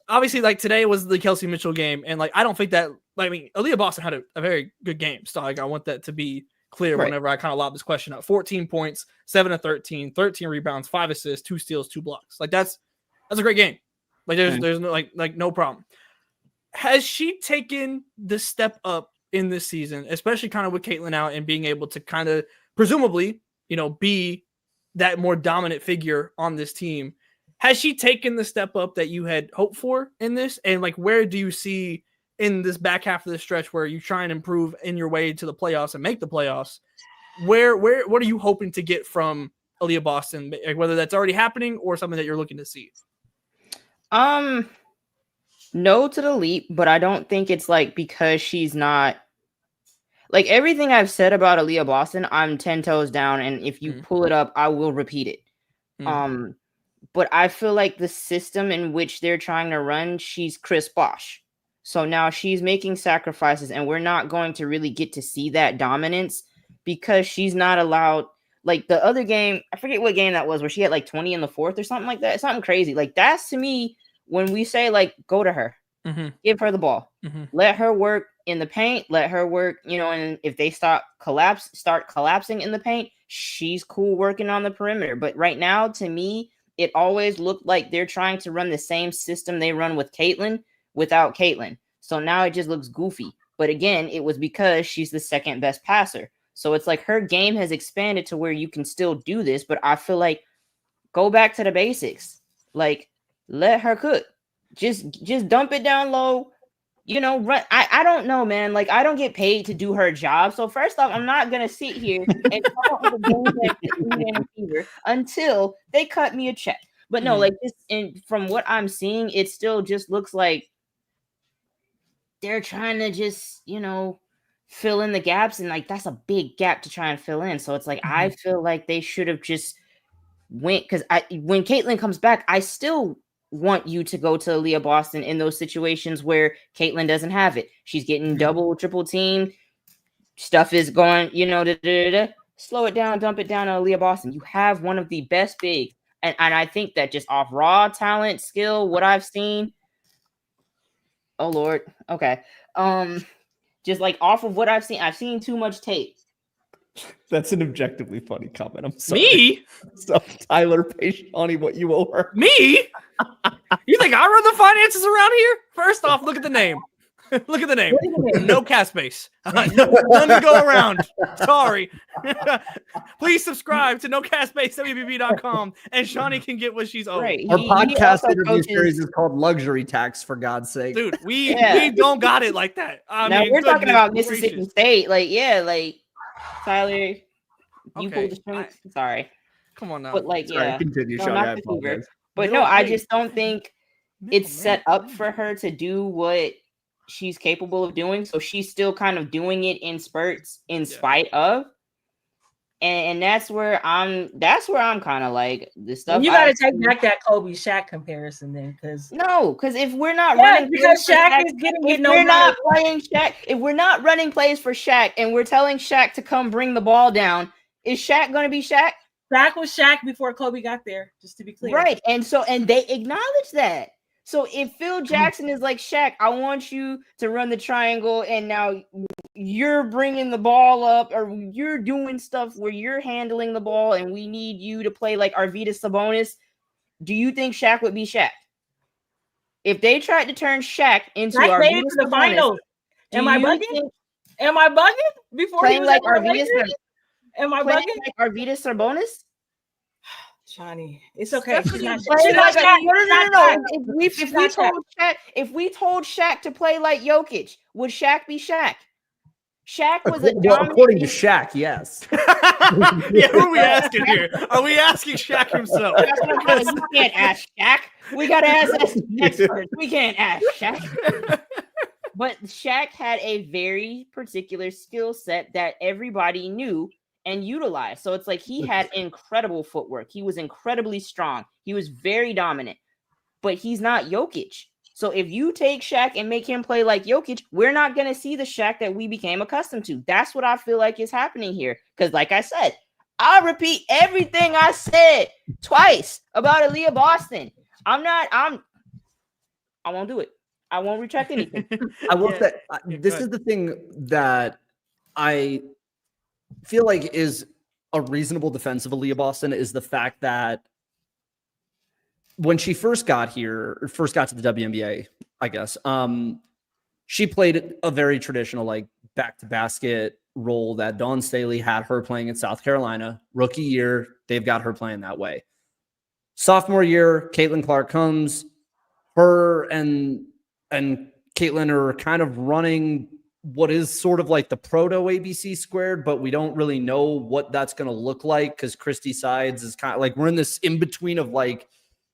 obviously like today was the Kelsey Mitchell game. And like, I don't think that, I mean, Aaliyah Boston had a very good game. So like, I want that to be clear whenever I kind of lob this question up. 14 points, 7 of 13, 13 rebounds, 5 assists, 2 steals, 2 blocks. Like that's a great game. Like there's no, like no problem. Has she taken the step up in this season, especially kind of with Caitlin out and being able to kind of presumably, be that more dominant figure on this team. Has she taken the step up that you had hoped for in this? And like, where do you see in this back half of the stretch where you try and improve in your way to the playoffs and make the playoffs? What are you hoping to get from Aaliyah Boston, like whether that's already happening or something that you're looking to see? No to the leap, but I don't think it's like because she's not like everything I've said about Aaliyah Boston, I'm 10 toes down, and if you pull it up, I will repeat it. But I feel like the system in which they're trying to run, she's Chris Bosh. So now she's making sacrifices, and we're not going to really get to see that dominance because she's not allowed. Like the other game, I forget what game that was, where she had like 20 in the fourth or something like that. Something crazy. Like that's to me when we say like go to her, give her the ball, let her work in the paint, let her work. And if they start collapsing in the paint, she's cool working on the perimeter. But right now, to me, it always looked like they're trying to run the same system they run with Caitlin without Caitlin. So now it just looks goofy. But again, it was because she's the second best passer. So it's like her game has expanded to where you can still do this. But I feel like go back to the basics. Like let her cook. Just dump it down low. Run. I don't know, man. Like I don't get paid to do her job. So first off, I'm not gonna sit here and talk about the fever until they cut me a check. But no, like this, and from what I'm seeing, it still just looks like they're trying to just fill in the gaps, and like that's a big gap to try and fill in. So it's like I feel like they should have just went, because when Caitlin comes back, I still want you to go to Aaliyah Boston in those situations where Caitlin doesn't have it. She's getting double, triple team. Stuff is going, slow it down, dump it down to Aaliyah Boston. You have one of the best bigs. And I think that just off raw talent, skill, what I've seen. Oh, Lord. Okay. Just like off of what I've seen too much tape. That's an objectively funny comment. I'm sorry. Me? So, Tyler, pay Shawnee what you owe her. Me? You think I run the finances around here? First off, look at the name. Look at the name. No cap space. None to go around. Sorry. Please subscribe to NoCapSpaceWBB.com and Shawnee can get what she's owed. Right. Our podcast interview series is called Luxury Tax, for God's sake. Dude, we don't got it like that. Now we're talking about Mississippi State. Like, Tyler, you pulled the string. Sorry. Come on now. But like, Sorry, continue, no, Shawnee. But no, I just don't think it's set up for her to do what she's capable of doing. So she's still kind of doing it in spurts in spite of. And that's where I'm kind of like the stuff. You got to take back that Kobe Shaq comparison then, because if we're not running, because Shaq is getting no. We're not playing Shaq. If we're not running plays for Shaq and we're telling Shaq to come bring the ball down, is Shaq going to be Shaq? Shaq was Shaq before Kobe got there, just to be clear. Right. And they acknowledge that. So if Phil Jackson is like, Shaq, I want you to run the triangle, and now you're bringing the ball up, or you're doing stuff where you're handling the ball, and we need you to play like Arvydas Sabonis, do you think Shaq would be Shaq? If they tried to turn Shaq into Shaq made Arvydas it to the Sabonis, finals. Am I bugging? Am I bugging? Before playing like Arvydas? Am I playing bugging? like Arvydas Sabonis? Shawnee, it's okay. No. If we told Shaq to play like Jokic, would Shaq be Shaq? Shaq was according to Shaq, yes. Yeah, who are we asking here? Are we asking Shaq himself? You can't ask Shaq. We gotta ask experts. We can't ask Shaq. But Shaq had a very particular skill set that everybody knew and utilized. So it's like he had incredible footwork. He was incredibly strong. He was very dominant. But he's not Jokic. So if you take Shaq and make him play like Jokic, we're not going to see the Shaq that we became accustomed to. That's what I feel like is happening here. Because like I said, I'll repeat everything I said twice about Aaliyah Boston. I won't do it. I won't retract anything. I will say, this is the thing that I feel like is a reasonable defense of Aaliyah Boston, is the fact that when she first got here, or first got to the WNBA, I guess, she played a very traditional, like back to basket role that Dawn Staley had her playing in South Carolina. Rookie year, they've got her playing that way. Sophomore year, Caitlin Clark comes. Her and Caitlin are kind of running what is sort of like the proto ABC squared, but we don't really know what that's going to look like because Christy Sides is kind of like we're in this in between of like,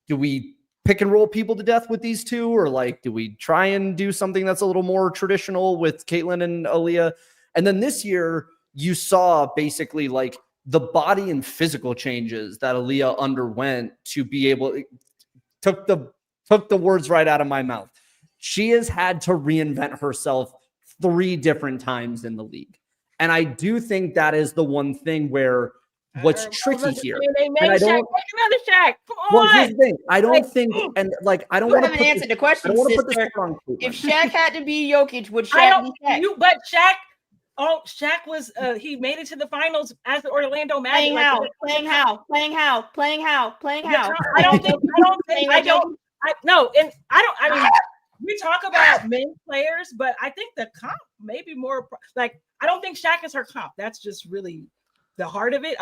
do we pick and roll people to death with these two, or like do we try and do something that's a little more traditional with Caitlin and Aaliyah? And then this year, you saw basically like the body and physical changes that Aaliyah underwent to be able took the words right out of my mouth. She has had to reinvent herself 3 different times in the league. And I do think that is the one thing where what's tricky here. And I don't, another Shaq. Come on. Well, here's the thing. I don't think, and like, I don't want to answer the question. If Shaq had to be Jokic, would Shaq be Shaq? But Shaq was he made it to the finals as the Orlando Magic. Playing how? I mean, we talk about men's players, but I think the comp may be more like I don't think Shaq is her comp. That's just really the heart of it.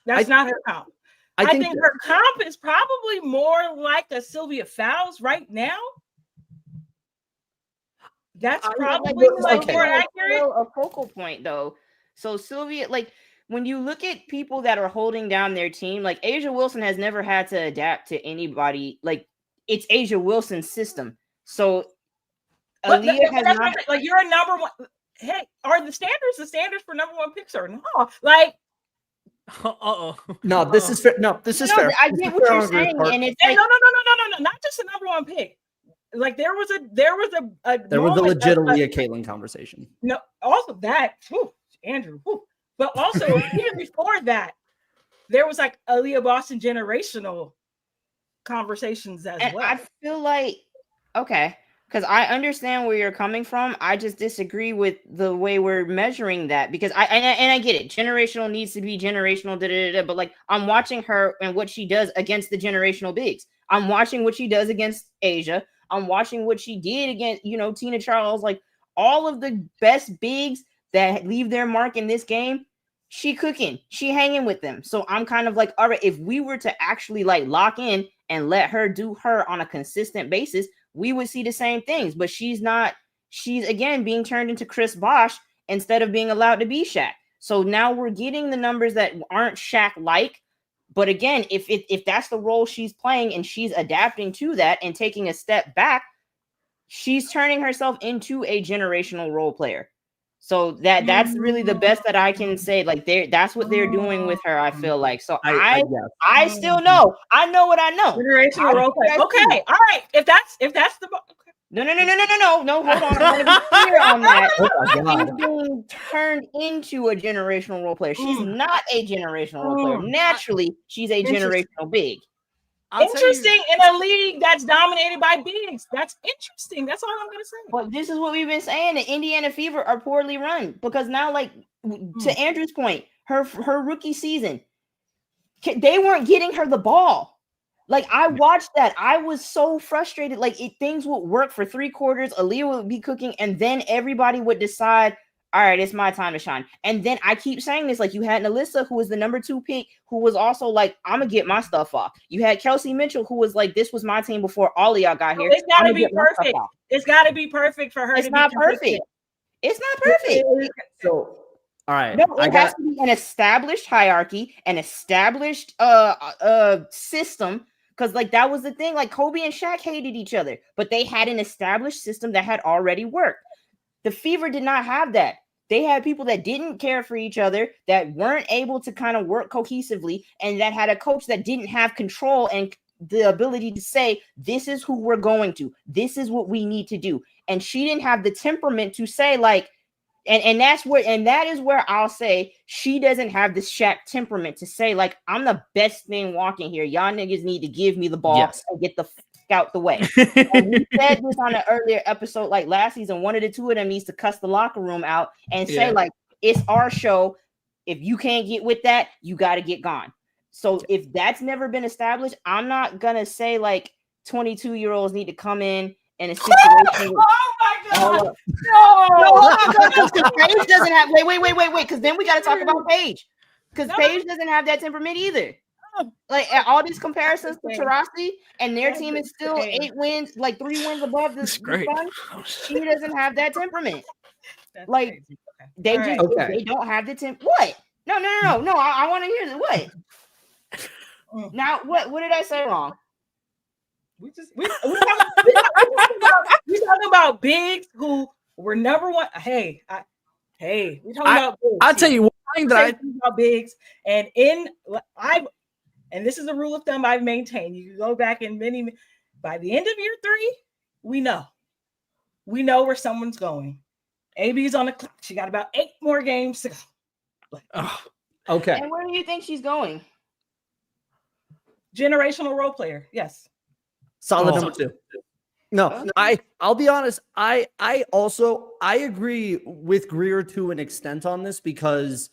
That's not her comp. I think her comp is probably more like a Sylvia Fowles right now. That's probably more accurate. A focal point though. So Sylvia, like when you look at people that are holding down their team, like Asia Wilson has never had to adapt to anybody. Like it's Asia Wilson's system. So Aaliyah has not like you're a number one. Hey, are the standards for number one picks or no? Like, no, this is fair. No, this is fair. I get what you're saying, and it's like, no, not just a number one pick. Like there was a legit Aaliyah Caitlin conversation. No, also that, Andrew, but also even before that, there was like Aaliyah Boston generational conversations as well. I feel like because I understand where you're coming from. I just disagree with the way we're measuring that because I get it. Generational needs to be generational, but like I'm watching her and what she does against the generational bigs. I'm watching what she does against Asia. I'm watching what she did against, Tina Charles, like all of the best bigs that leave their mark in this game. She cooking, she hanging with them. So I'm kind of like, all right, if we were to actually like lock in and let her do her on a consistent basis, we would see the same things. But she's not. She's again being turned into Chris Bosh instead of being allowed to be Shaq. So now we're getting the numbers that aren't Shaq-like. But again, if that's the role she's playing and she's adapting to that and taking a step back, she's turning herself into a generational role player. So that's really the best that I can say. Like that's what they're doing with her. I feel like. So I still know. I know what I know. Generational role player. Okay, all right. If that's the okay. No. Hold on. I want to be clear on that. She's being turned into a generational role player. She's not a generational role player. Naturally, she's a generational big. Interesting in a league that's dominated by bigs. That's interesting. That's all I'm gonna say. But this is what we've been saying. The Indiana Fever are poorly run because now, like to Andrew's point, her rookie season, they weren't getting her the ball. Like I watched that, I was so frustrated. Like things would work for 3 quarters. Aaliyah would be cooking, and then everybody would decide, all right, it's my time to shine. And then I keep saying this, like you had Alyssa, who was the number 2 pick, who was also like, I'm gonna get my stuff off. You had Kelsey Mitchell, who was like, this was my team before all of y'all got here. It's gotta be perfect. It's gotta be perfect for her. It's not perfect. It's not perfect. So, all right. No, it has to be an established hierarchy, an established system. Because like that was the thing. Like Kobe and Shaq hated each other, but they had an established system that had already worked. The Fever did not have that. They had people that didn't care for each other, that weren't able to kind of work cohesively, and that had a coach that didn't have control and the ability to say, this is who we're going to. This is what we need to do. And she didn't have the temperament to say like, and that is where I'll say she doesn't have the Shaq temperament to say like, I'm the best thing walking here. Y'all niggas need to give me the ball and get the fuck out the way. And we said this on an earlier episode, like last season, one of the two of them needs to cuss the locker room out and say like, it's our show. If you can't get with that, you got to get gone. So if that's never been established, I'm not going to say like 22-year-olds need to come in a situation. Oh my No. Because Paige doesn't have. Wait. Because then we got to talk about Paige. Because Paige doesn't have that temperament either. Like all these comparisons to Taurasi, and their team is still 8 wins, like 3 wins above the Suns. She doesn't have that temperament. Like they don't have the temp. What? No. I want to hear this. What? Now what did I say wrong? We talking about bigs who were number one. Hey, we talking about bigs. I'll tell you one thing that about bigs, and this is a rule of thumb I've maintained. You can go back in by the end of year 3, we know where someone's going. AB's on the clock. She got about 8 more games to go. Okay. And where do you think she's going? Generational role player. Yes. Solid number 2. No, I'll be honest. I agree with Greer to an extent on this because,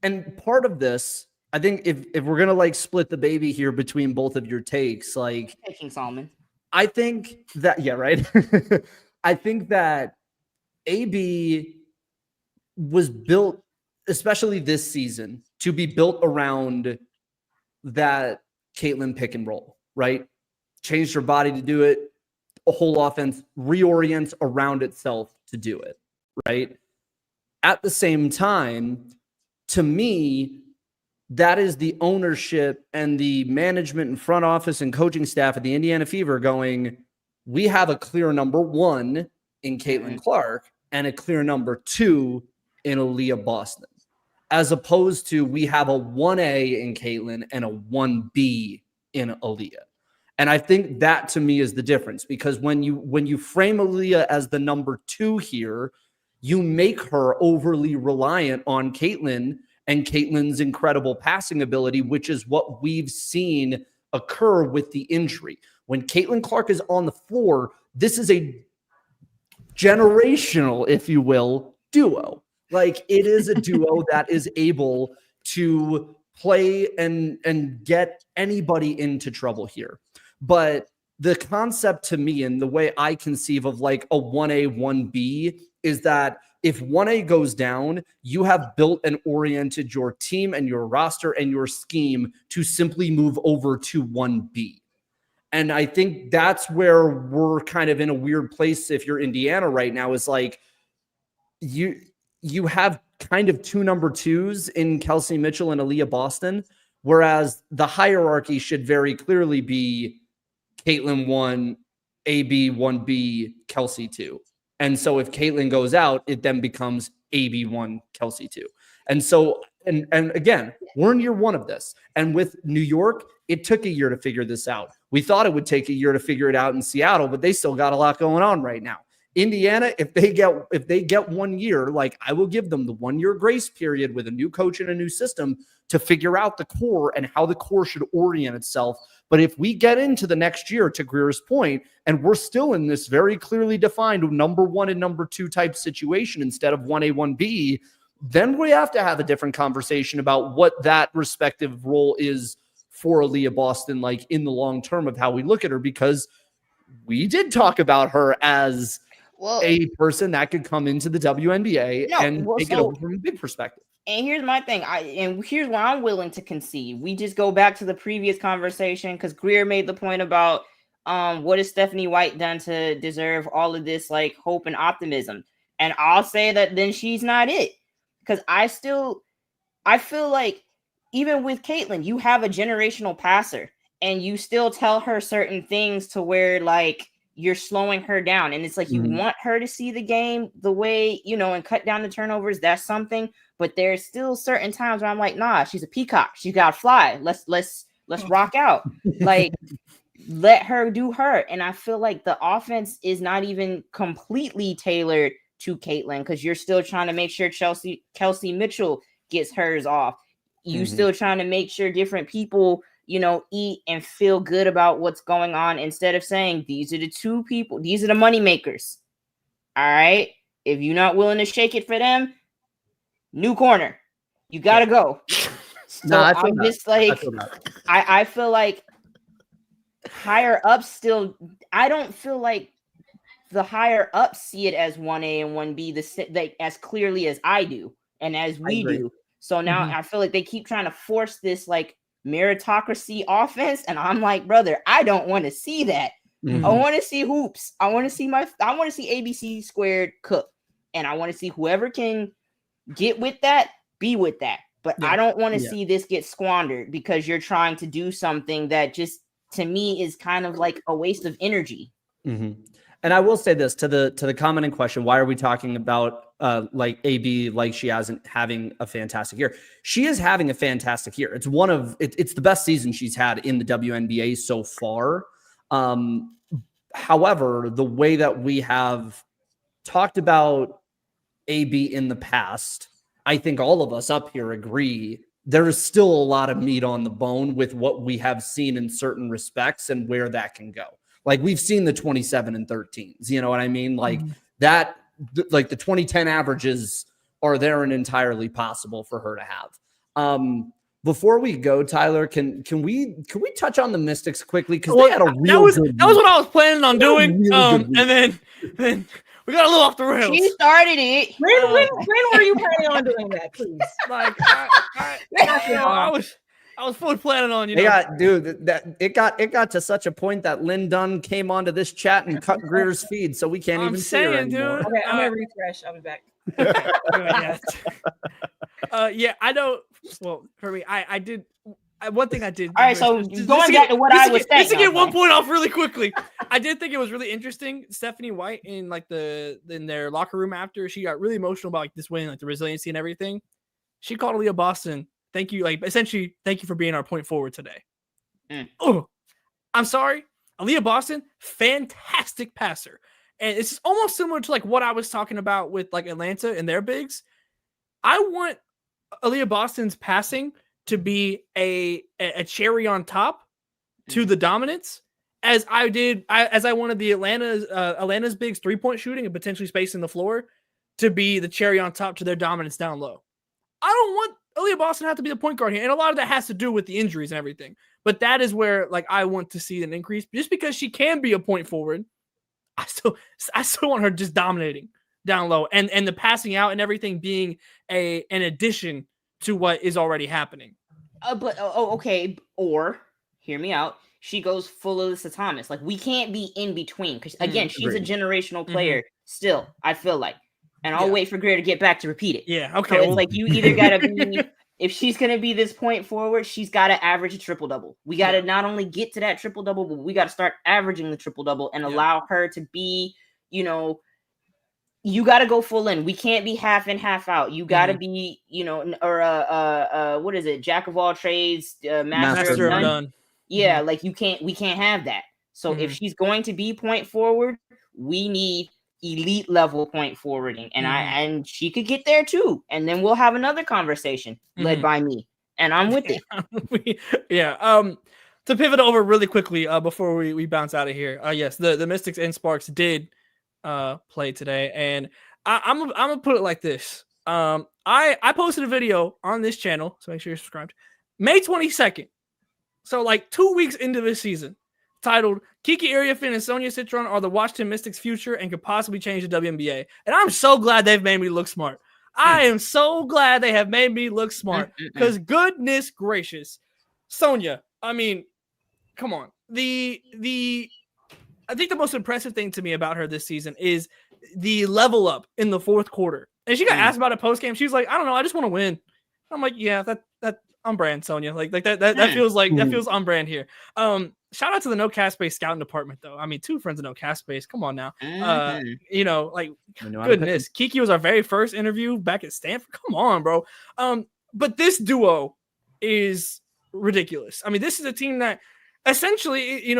and part of this, I think if we're gonna like split the baby here between both of your takes, like taking Solomon, I think that right. I think that AB was built, especially this season, to be built around that Caitlin pick and roll, right? Changed her body to do it. A whole offense reorients around itself to do it, right? At the same time, to me, that is the ownership and the management and front office and coaching staff at the Indiana Fever going, we have a clear number 1 in Caitlin Clark and a clear number 2 in Aaliyah Boston, as opposed to we have a 1A in Caitlin and a 1B in Aaliyah. And I think that to me is the difference, because when you frame Aaliyah as the number 2 here, you make her overly reliant on Caitlin and Caitlin's incredible passing ability, which is what we've seen occur with the injury. When Caitlin Clark is on the floor, this is a generational, if you will, duo. Like it is a duo that is able to play and get anybody into trouble here. But the concept to me and the way I conceive of like a 1A, 1B is that if 1A goes down, you have built and oriented your team and your roster and your scheme to simply move over to 1B. And I think that's where we're kind of in a weird place if you're Indiana right now, is like you have kind of 2 number 2s in Kelsey Mitchell and Aaliyah Boston, whereas the hierarchy should very clearly be Caitlin 1, AB 1B, Kelsey 2. And so if Caitlin goes out, it then becomes AB 1, Kelsey 2. And so, and again, we're in year 1 of this. And with New York, it took a year to figure this out. We thought it would take a year to figure it out in Seattle, but they still got a lot going on right now. Indiana, if they get 1 year, like I will give them the 1 year grace period with a new coach and a new system to figure out the core and how the core should orient itself. But if we get into the next year, to Greer's point, and we're still in this very clearly defined number 1 and number 2 type situation instead of 1A, 1B, then we have to have a different conversation about what that respective role is for Aaliyah Boston, like in the long term of how we look at her, because we did talk about her as a person that could come into the WNBA and take it over from a big perspective. And here's my thing. Here's where I'm willing to concede. We just go back to the previous conversation because Greer made the point about what has Stephanie White done to deserve all of this like hope and optimism. And I'll say that then she's not it. Because I feel like even with Caitlin, you have a generational passer and you still tell her certain things to where like you're slowing her down. And it's like you want her to see the game the way, and cut down the turnovers. That's something. But there's still certain times where I'm like, nah, she's a peacock. She's got to fly. Let's rock out. Like, let her do her. And I feel like the offense is not even completely tailored to Caitlin because you're still trying to make sure Kelsey Mitchell gets hers off. You still trying to make sure different people, eat and feel good about what's going on instead of saying these are the 2 people. These are the money makers. All right. If you're not willing to shake it for them, new corner. You got to go. So I'm just like, I feel like higher up still, I don't feel like the higher ups see it as 1A and 1B as clearly as I do and as we do. So now I feel like they keep trying to force this like meritocracy offense, and I'm like, brother, I don't want to see that. I want to see hoops. I want to see ABC squared cook, and I want to see whoever can get with that, be with that. But I don't want to see this get squandered because you're trying to do something that just, to me, is kind of like a waste of energy. And I will say this to the comment in question: why are we talking about like AB like she hasn't having a fantastic year? She is having a fantastic year. It's it's the best season she's had in the WNBA so far. However, the way that we have talked about AB in the past, I think all of us up here agree there is still a lot of meat on the bone with what we have seen in certain respects and where that can go. Like we've seen the 27 and 13s, you know what I mean? Like that, like the 2010 averages are there and entirely possible for her to have. Before we go, Tyler, can we touch on the Mystics quickly? Because they had a real that was what I was planning on doing. And then we got a little off the rails. She started it. When were you planning on doing that, please? Like I was fully planning on, you know. It got to such a point that Lynn Dunn came onto this chat and cut Greer's feed, so we can't even see her anymore. Okay, I'm gonna refresh. I'll be back. I know. Well, for me, I did. One thing I did. All right, so going back to what I was saying. Just to get one point off really quickly, I did think it was really interesting. Stephanie White in like in their locker room after she got really emotional about like this win, like the resiliency and everything. She called Aaliyah Boston. Thank you, like essentially, thank you for being our point forward today. Oh, I'm sorry, Aaliyah Boston, fantastic passer, and it's almost similar to like what I was talking about with like Atlanta and their bigs. I want Aaliyah Boston's passing to be a cherry on top to the dominance, as I wanted the Atlanta's bigs 3-point shooting and potentially spacing the floor to be the cherry on top to their dominance down low. I don't want Aaliyah Boston to have to be the point guard here, and a lot of that has to do with the injuries and everything. But that is where like I want to see an increase, just because she can be a point forward. I still want her just dominating down low, and the passing out and everything being an addition to what is already happening. Okay. Or hear me out. She goes full Alyssa Thomas. Like we can't be in between because again, she's a generational player. Still, I feel like, and I'll wait for Greer to get back to repeat it. Yeah. Okay. So it's like you either gotta be. If she's gonna be this point forward, she's gotta average a triple double. We gotta not only get to that triple double, but we gotta start averaging the triple double and allow her to be, you got to go full in. We can't be half in, half out. You got to be, or what is it? Jack of all trades, master of none. Yeah, like we can't have that. So if she's going to be point forward, we need elite level point forwarding, and she could get there too. And then we'll have another conversation led by me, and I'm with it. To pivot over really quickly before we bounce out of here. Yes, the Mystics and Sparks did play today, and I'm gonna put it like this. I posted a video on this channel, so make sure you're subscribed. May 22nd, so like 2 weeks into this season, titled "Kiki Ariafin and Saniya Citron are the Washington Mystics' future and could possibly change the WNBA." And I'm so glad they've made me look smart. I am so glad they have made me look smart, because goodness gracious, Saniya. I mean, come on. I think the most impressive thing to me about her this season is the level up in the fourth quarter. And she got asked about it post game. She's like, "I don't know, I just want to win." I'm like, "Yeah, that on brand, Saniya. Like that feels like that feels on brand here." Shout out to the No Cast Space scouting department though. I mean, 2 friends of No Cast Space. Come on now. Goodness, Kiki was our very first interview back at Stanford. Come on, bro. But this duo is ridiculous. I mean, this is a team that essentially,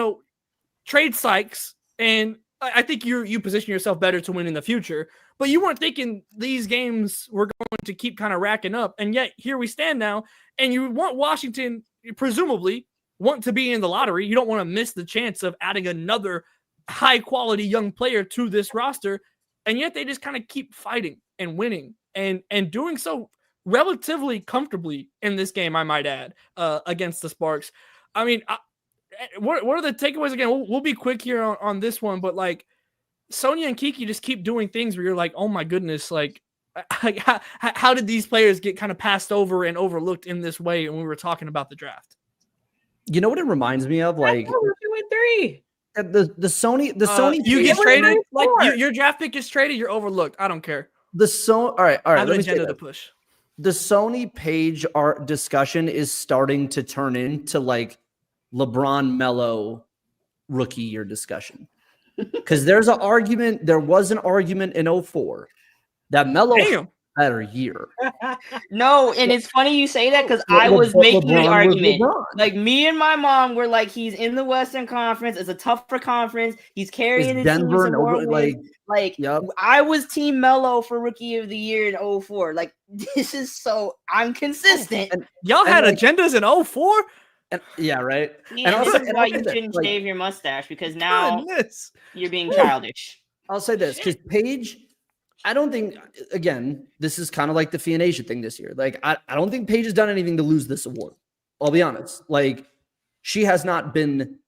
trade Sykes, and I think you position yourself better to win in the future, but you weren't thinking these games were going to keep kind of racking up, and yet here we stand now, and you want Washington, presumably, want to be in the lottery. You don't want to miss the chance of adding another high-quality young player to this roster, and yet they just kind of keep fighting and winning, and doing so relatively comfortably in this game, I might add, against the Sparks. I mean, what are the takeaways again? We'll be quick here on this one, but like Saniya and Kiki just keep doing things where you're like, oh my goodness, like how did these players get kind of passed over and overlooked in this way? And we were talking about the draft. You know what it reminds me of? Like 2 and 3. the Sony you page, get traded, like four. your draft pick gets traded, you're overlooked. I don't care. all right. I have an let me say agenda that. to push. The Sony page art discussion is starting to turn into like LeBron Melo rookie year discussion. Because there was an argument in 04 that Melo had a better year. No, and it's funny you say that because I was making the argument. Like me and my mom were like, he's in the Western Conference. It's a tougher conference. He's carrying the Denver team. and yep. I was Team Melo for Rookie of the Year in 04. Like this is so I'm consistent. Y'all had agendas in 04? And, yeah, right. Yeah, and this is why you shouldn't shave your mustache because now you're being childish. I'll say this because Paige, I don't think, again, this is kind of like the Fianasia thing this year. Like, I don't think Paige has done anything to lose this award. I'll be honest. Like, she has not been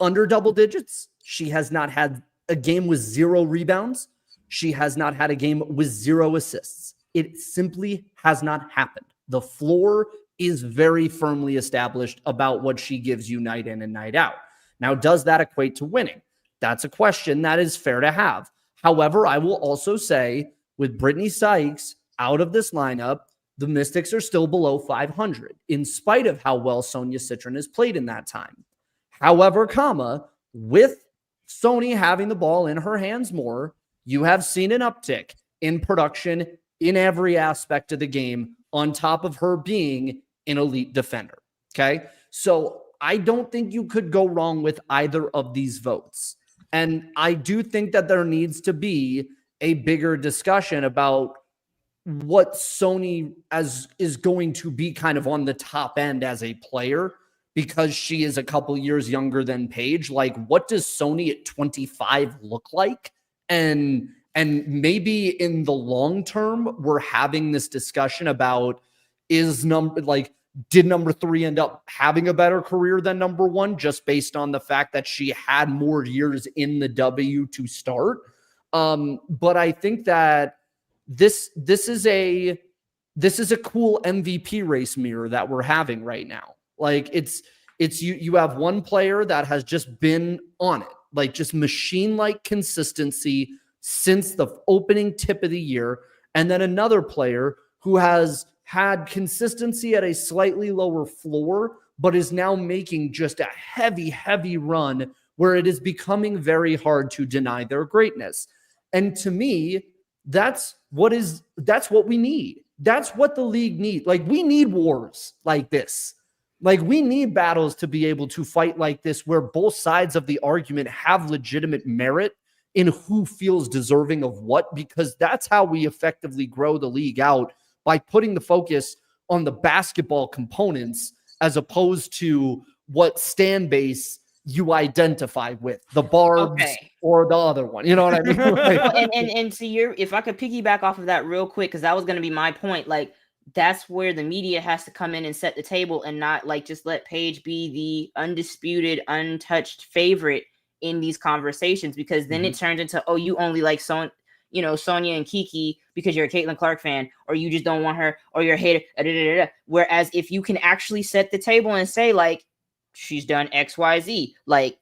under double digits. She has not had a game with 0 rebounds. She has not had a game with 0 assists. It simply has not happened. The floor is very firmly established about what she gives you night in and night out. Now, does that equate to winning? That's a question that is fair to have. However, I will also say with Brittany Sykes out of this lineup, the Mystics are still below 500 in spite of how well Sonia Citron has played in that time. However, with Sony having the ball in her hands more, you have seen an uptick in production in every aspect of the game on top of her being an elite defender. Okay. So I don't think you could go wrong with either of these votes. And I do think that there needs to be a bigger discussion about what Sony is going to be kind of on the top end as a player because she is a couple years younger than Paige. Like, what does Sony at 25 look like? And maybe in the long term, we're having this discussion about did number 3 end up having a better career than number 1 just based on the fact that she had more years in the W to start? But I think that this is a cool MVP race mirror that we're having right now. Like it's you have one player that has just been on it, like just machine-like consistency since the opening tip of the year, and then another player who has had consistency at a slightly lower floor, but is now making just a heavy run where it is becoming very hard to deny their greatness. And to me, that's what we need. That's what the league needs. Like, we need wars like this. Like, we need battles to be able to fight like this, where both sides of the argument have legitimate merit in who feels deserving of what, because that's how we effectively grow the league out, by putting the focus on the basketball components as opposed to what stand base you identify with, the barbs or the other one. You know what I mean? and to if I could piggyback off of that real quick, because that was going to be my point. Like, that's where the media has to come in and set the table and not like just let Paige be the undisputed, untouched favorite in these conversations, because then it turns into, oh, you only like Sonia and Kiki because you're a Caitlin Clark fan, or you just don't want her, or you're a hater. Whereas if you can actually set the table and say, like, she's done XYZ, like,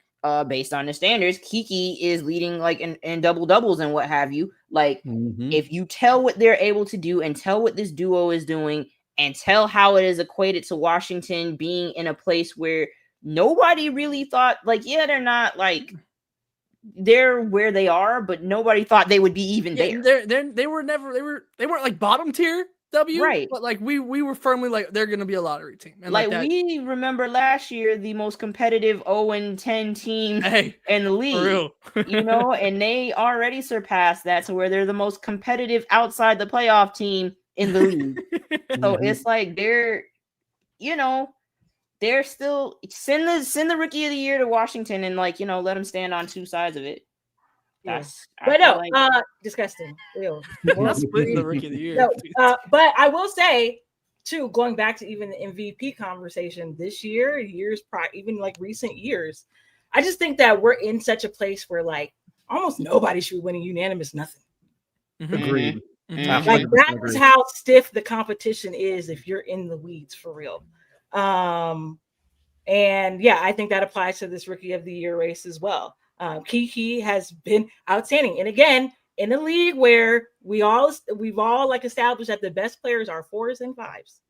based on the standards, Kiki is leading like in double doubles and what have you. Like, if you tell what they're able to do and tell what this duo is doing and tell how it is equated to Washington being in a place where nobody really thought, like, yeah, they're not like, they're where they are, but nobody thought they would be even there. They weren't like bottom tier W, right? But like we were firmly like, they're going to be a lottery team. And like we remember last year, the most competitive 0-10 team in the league, for real. And they already surpassed that to where they're the most competitive outside the playoff team in the league. So it's like they're still send the Rookie of the Year to Washington and let them stand on two sides of it. Disgusting. Not splitting the Rookie of the Year. But I will say too, going back to even the MVP conversation this year, even like recent years, I just think that we're in such a place where like almost nobody should be winning unanimous nothing. Agreed. Mhm. Like 100% that's agree. how stiff the competition is if you're in the weeds for real. And yeah, I think that applies to this Rookie of the Year race as well. Kiki has been outstanding, and again, in a league where we've all like established that the best players are 4s and 5s.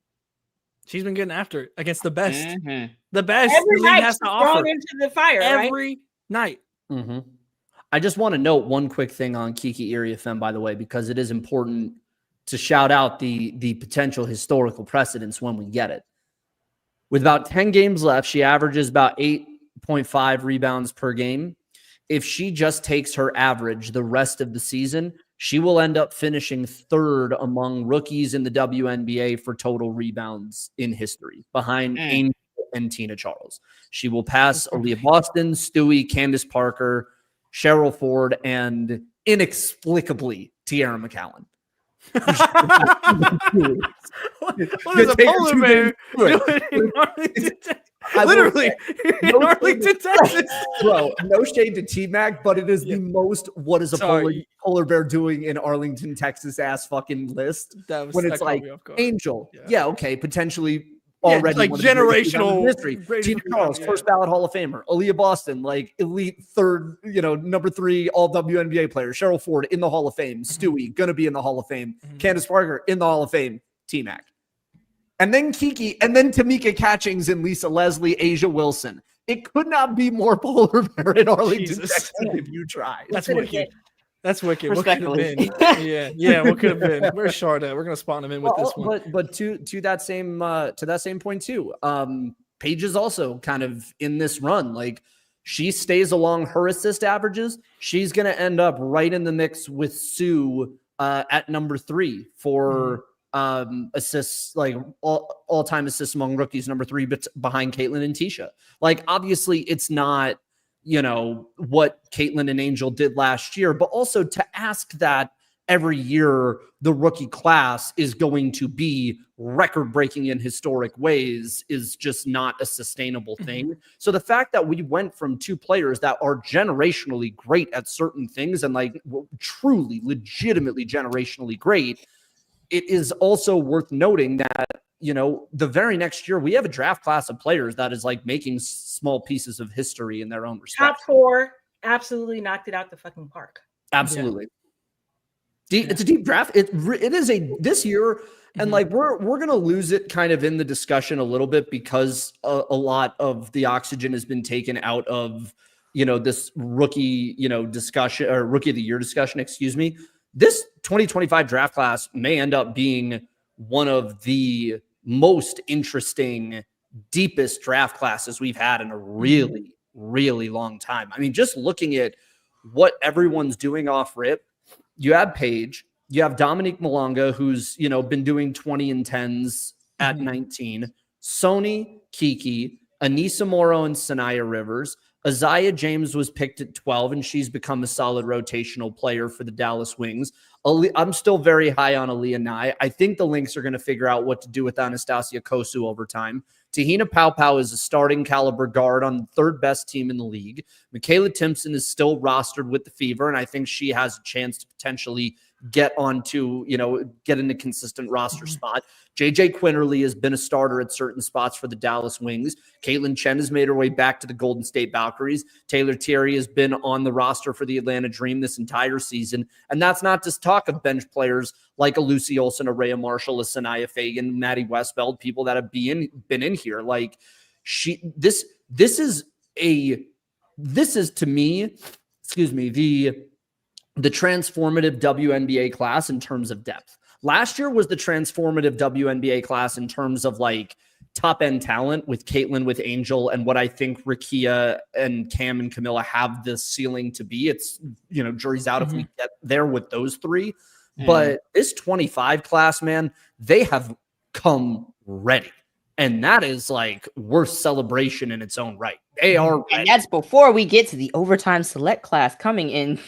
She's been getting after it against the best. Mhm. The best Every the league night has she's to thrown offer. into the fire, Every night. Mm-hmm. I just want to note one quick thing on Kiki Iriafen, by the way, because it is important to shout out the potential historical precedents when we get it. With about 10 games left, she averages about 8.5 rebounds per game. If she just takes her average the rest of the season, she will end up finishing 3rd among rookies in the WNBA for total rebounds in history, behind Angel and Tina Charles. She will pass Aaliyah Boston, Stewie, Candace Parker, Cheryl Ford, and inexplicably Tierra McCowan. What is a polar bear doing in Arlington, Texas? Literally, in Arlington, Texas. Bro, no shade to T-Mac, but it is the most what is a polar bear doing in Arlington, Texas ass fucking list. When it's like Angel. Yeah, okay, potentially already like generational history. Tina Charles, first ballot Hall of Famer. Aaliyah Boston, like elite 3rd, number 3 all WNBA player. Cheryl Ford in the Hall of Fame. Stewie gonna be in the Hall of Fame. Candace Parker in the Hall of Fame. T-Mac. And then Kiki, and then Tamika Catchings and Lisa Leslie, Asia Wilson. It could not be more polar bear in Arlington, Texas if you try. That's wicked. That's wicked. What could have been? Yeah. What could have been? Where's Shard at? We're gonna spawn him in with this one. But to that same point too. Paige is also kind of in this run. Like she stays along her assist averages. She's gonna end up right in the mix with Sue at number 3 for assists, like all-time assists among rookies, number 3, but behind Caitlin and Tisha. Like obviously it's not what Caitlin and Angel did last year, but also to ask that every year the rookie class is going to be record-breaking in historic ways is just not a sustainable thing. So the fact that we went from 2 players that are generationally great at certain things and like truly legitimately generationally great, it is also worth noting that, the very next year we have a draft class of players that is like making small pieces of history in their own respect. Top 4 absolutely knocked it out the fucking park. Absolutely. Yeah. It's a deep draft. It is this year. And like, we're going to lose it kind of in the discussion a little bit because a lot of the oxygen has been taken out of, this rookie, discussion or rookie of the year discussion, excuse me. This 2025 draft class may end up being one of the most interesting, deepest draft classes we've had in a really, really long time. I mean, just looking at what everyone's doing off rip, you have Paige, you have Dominique Malonga, who's, been doing 20 and 10s at 19, Sony, Kiki, Anissa Morrow, and Saniya Rivers. Isaiah James was picked at 12, and she's become a solid rotational player for the Dallas Wings. I'm still very high on Aaliyah Nye. I think the Lynx are going to figure out what to do with Anastasia Kosu over time. Tahina Paopao is a starting caliber guard on the 3rd best team in the league. Michaela Timpson is still rostered with the Fever, and I think she has a chance to potentially get onto, get in a consistent roster spot. JJ Quinterly has been a starter at certain spots for the Dallas Wings. Caitlin Chen has made her way back to the Golden State Valkyries. Taylor Thierry has been on the roster for the Atlanta Dream this entire season. And that's not just talk of bench players like a Lucy Olsen, a Rhea Marshall, a Sanaya Fagan, Maddie Westfeld, people that have been in here. Like this is to me, the transformative WNBA class in terms of depth. Last year was the transformative WNBA class in terms of like top end talent with Caitlin, with Angel, and what I think Rakia and Cam and Camilla have the ceiling to be. It's, jury's out if we get there with those 3. But this 25 class, man, they have come ready. And that is like worth celebration in its own right. They are ready. And that's before we get to the overtime select class coming in.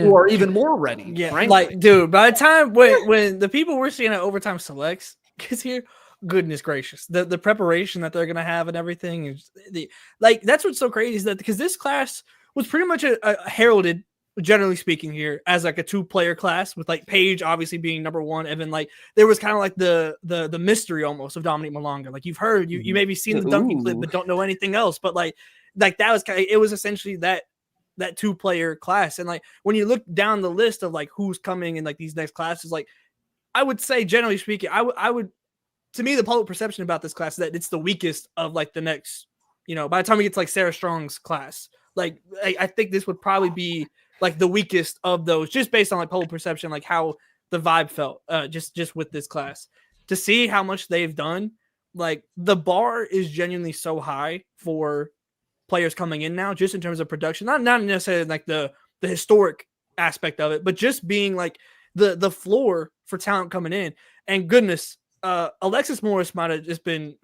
Or even more ready. Yeah, frankly. like, dude, by the time when the people we're seeing at overtime selects gets here, goodness gracious, the preparation that they're gonna have and everything is that's what's so crazy is that because this class was pretty much heralded generally speaking here, as like a 2-player class with like Paige obviously being number 1, and then like there was kind of like the mystery almost of Dominique Malonga. Like you've heard, you maybe seen the dunking clip, but don't know anything else. But like that was kind of, it was essentially that 2-player class. And like when you look down the list of like who's coming in like these next classes, like I would say generally speaking, I would to me the public perception about this class is that it's the weakest of like the next, by the time we get to like Sarah Strong's class, like I think this would probably be like the weakest of those, just based on like public perception, like how the vibe felt, just with this class. To see how much they've done, like the bar is genuinely so high for players coming in now, just in terms of production, not necessarily like the historic aspect of it, but just being like the floor for talent coming in. And goodness, Alexis Morris might have just been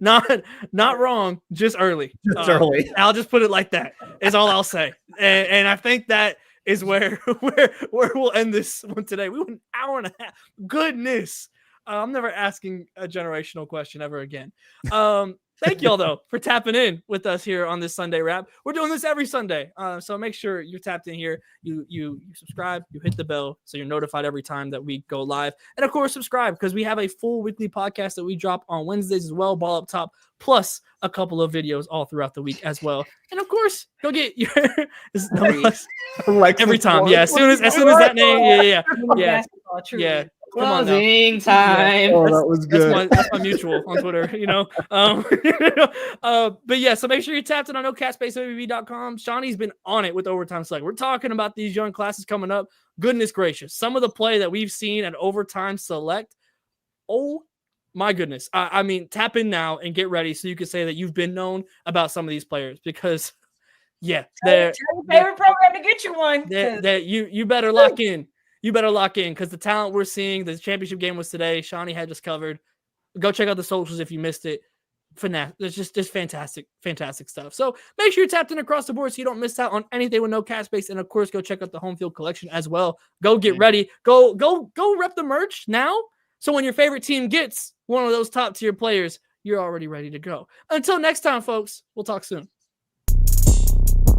not wrong, just early. Early. I'll just put it like that. Is all I'll say. And I think that is where we'll end this one today. We went an hour and a half. Goodness. I'm never asking a generational question ever again. Thank y'all though for tapping in with us here on this Sunday wrap. We're doing this every Sunday, so make sure you're tapped in here. You subscribe, you hit the bell, so you're notified every time that we go live. And of course, subscribe because we have a full weekly podcast that we drop on Wednesdays as well, Ball Up Top, plus a couple of videos all throughout the week as well. And of course, go get your every time. Yeah, as soon as that name, yeah. Closing time. Oh, that was good. That's my mutual on Twitter, But yeah, so make sure you're tapped in on nocastbaseovb.com. Shawnee's been on it with Overtime Select. We're talking about these young classes coming up. Goodness gracious. Some of the play that we've seen at Overtime Select. Oh my goodness. I mean, tap in now and get ready so you can say that you've been known about some of these players, because yeah, they're your favorite program to get you one. You better lock in. You better lock in because the talent we're seeing, the championship game was today. Shawnee had us covered. Go check out the socials if you missed it. It's just fantastic stuff. So make sure you're tapped in across the board so you don't miss out on anything with no cap space. And of course, go check out the home field collection as well. Go get ready. Go rep the merch now. So when your favorite team gets one of those top tier players, you're already ready to go. Until next time, folks, we'll talk soon.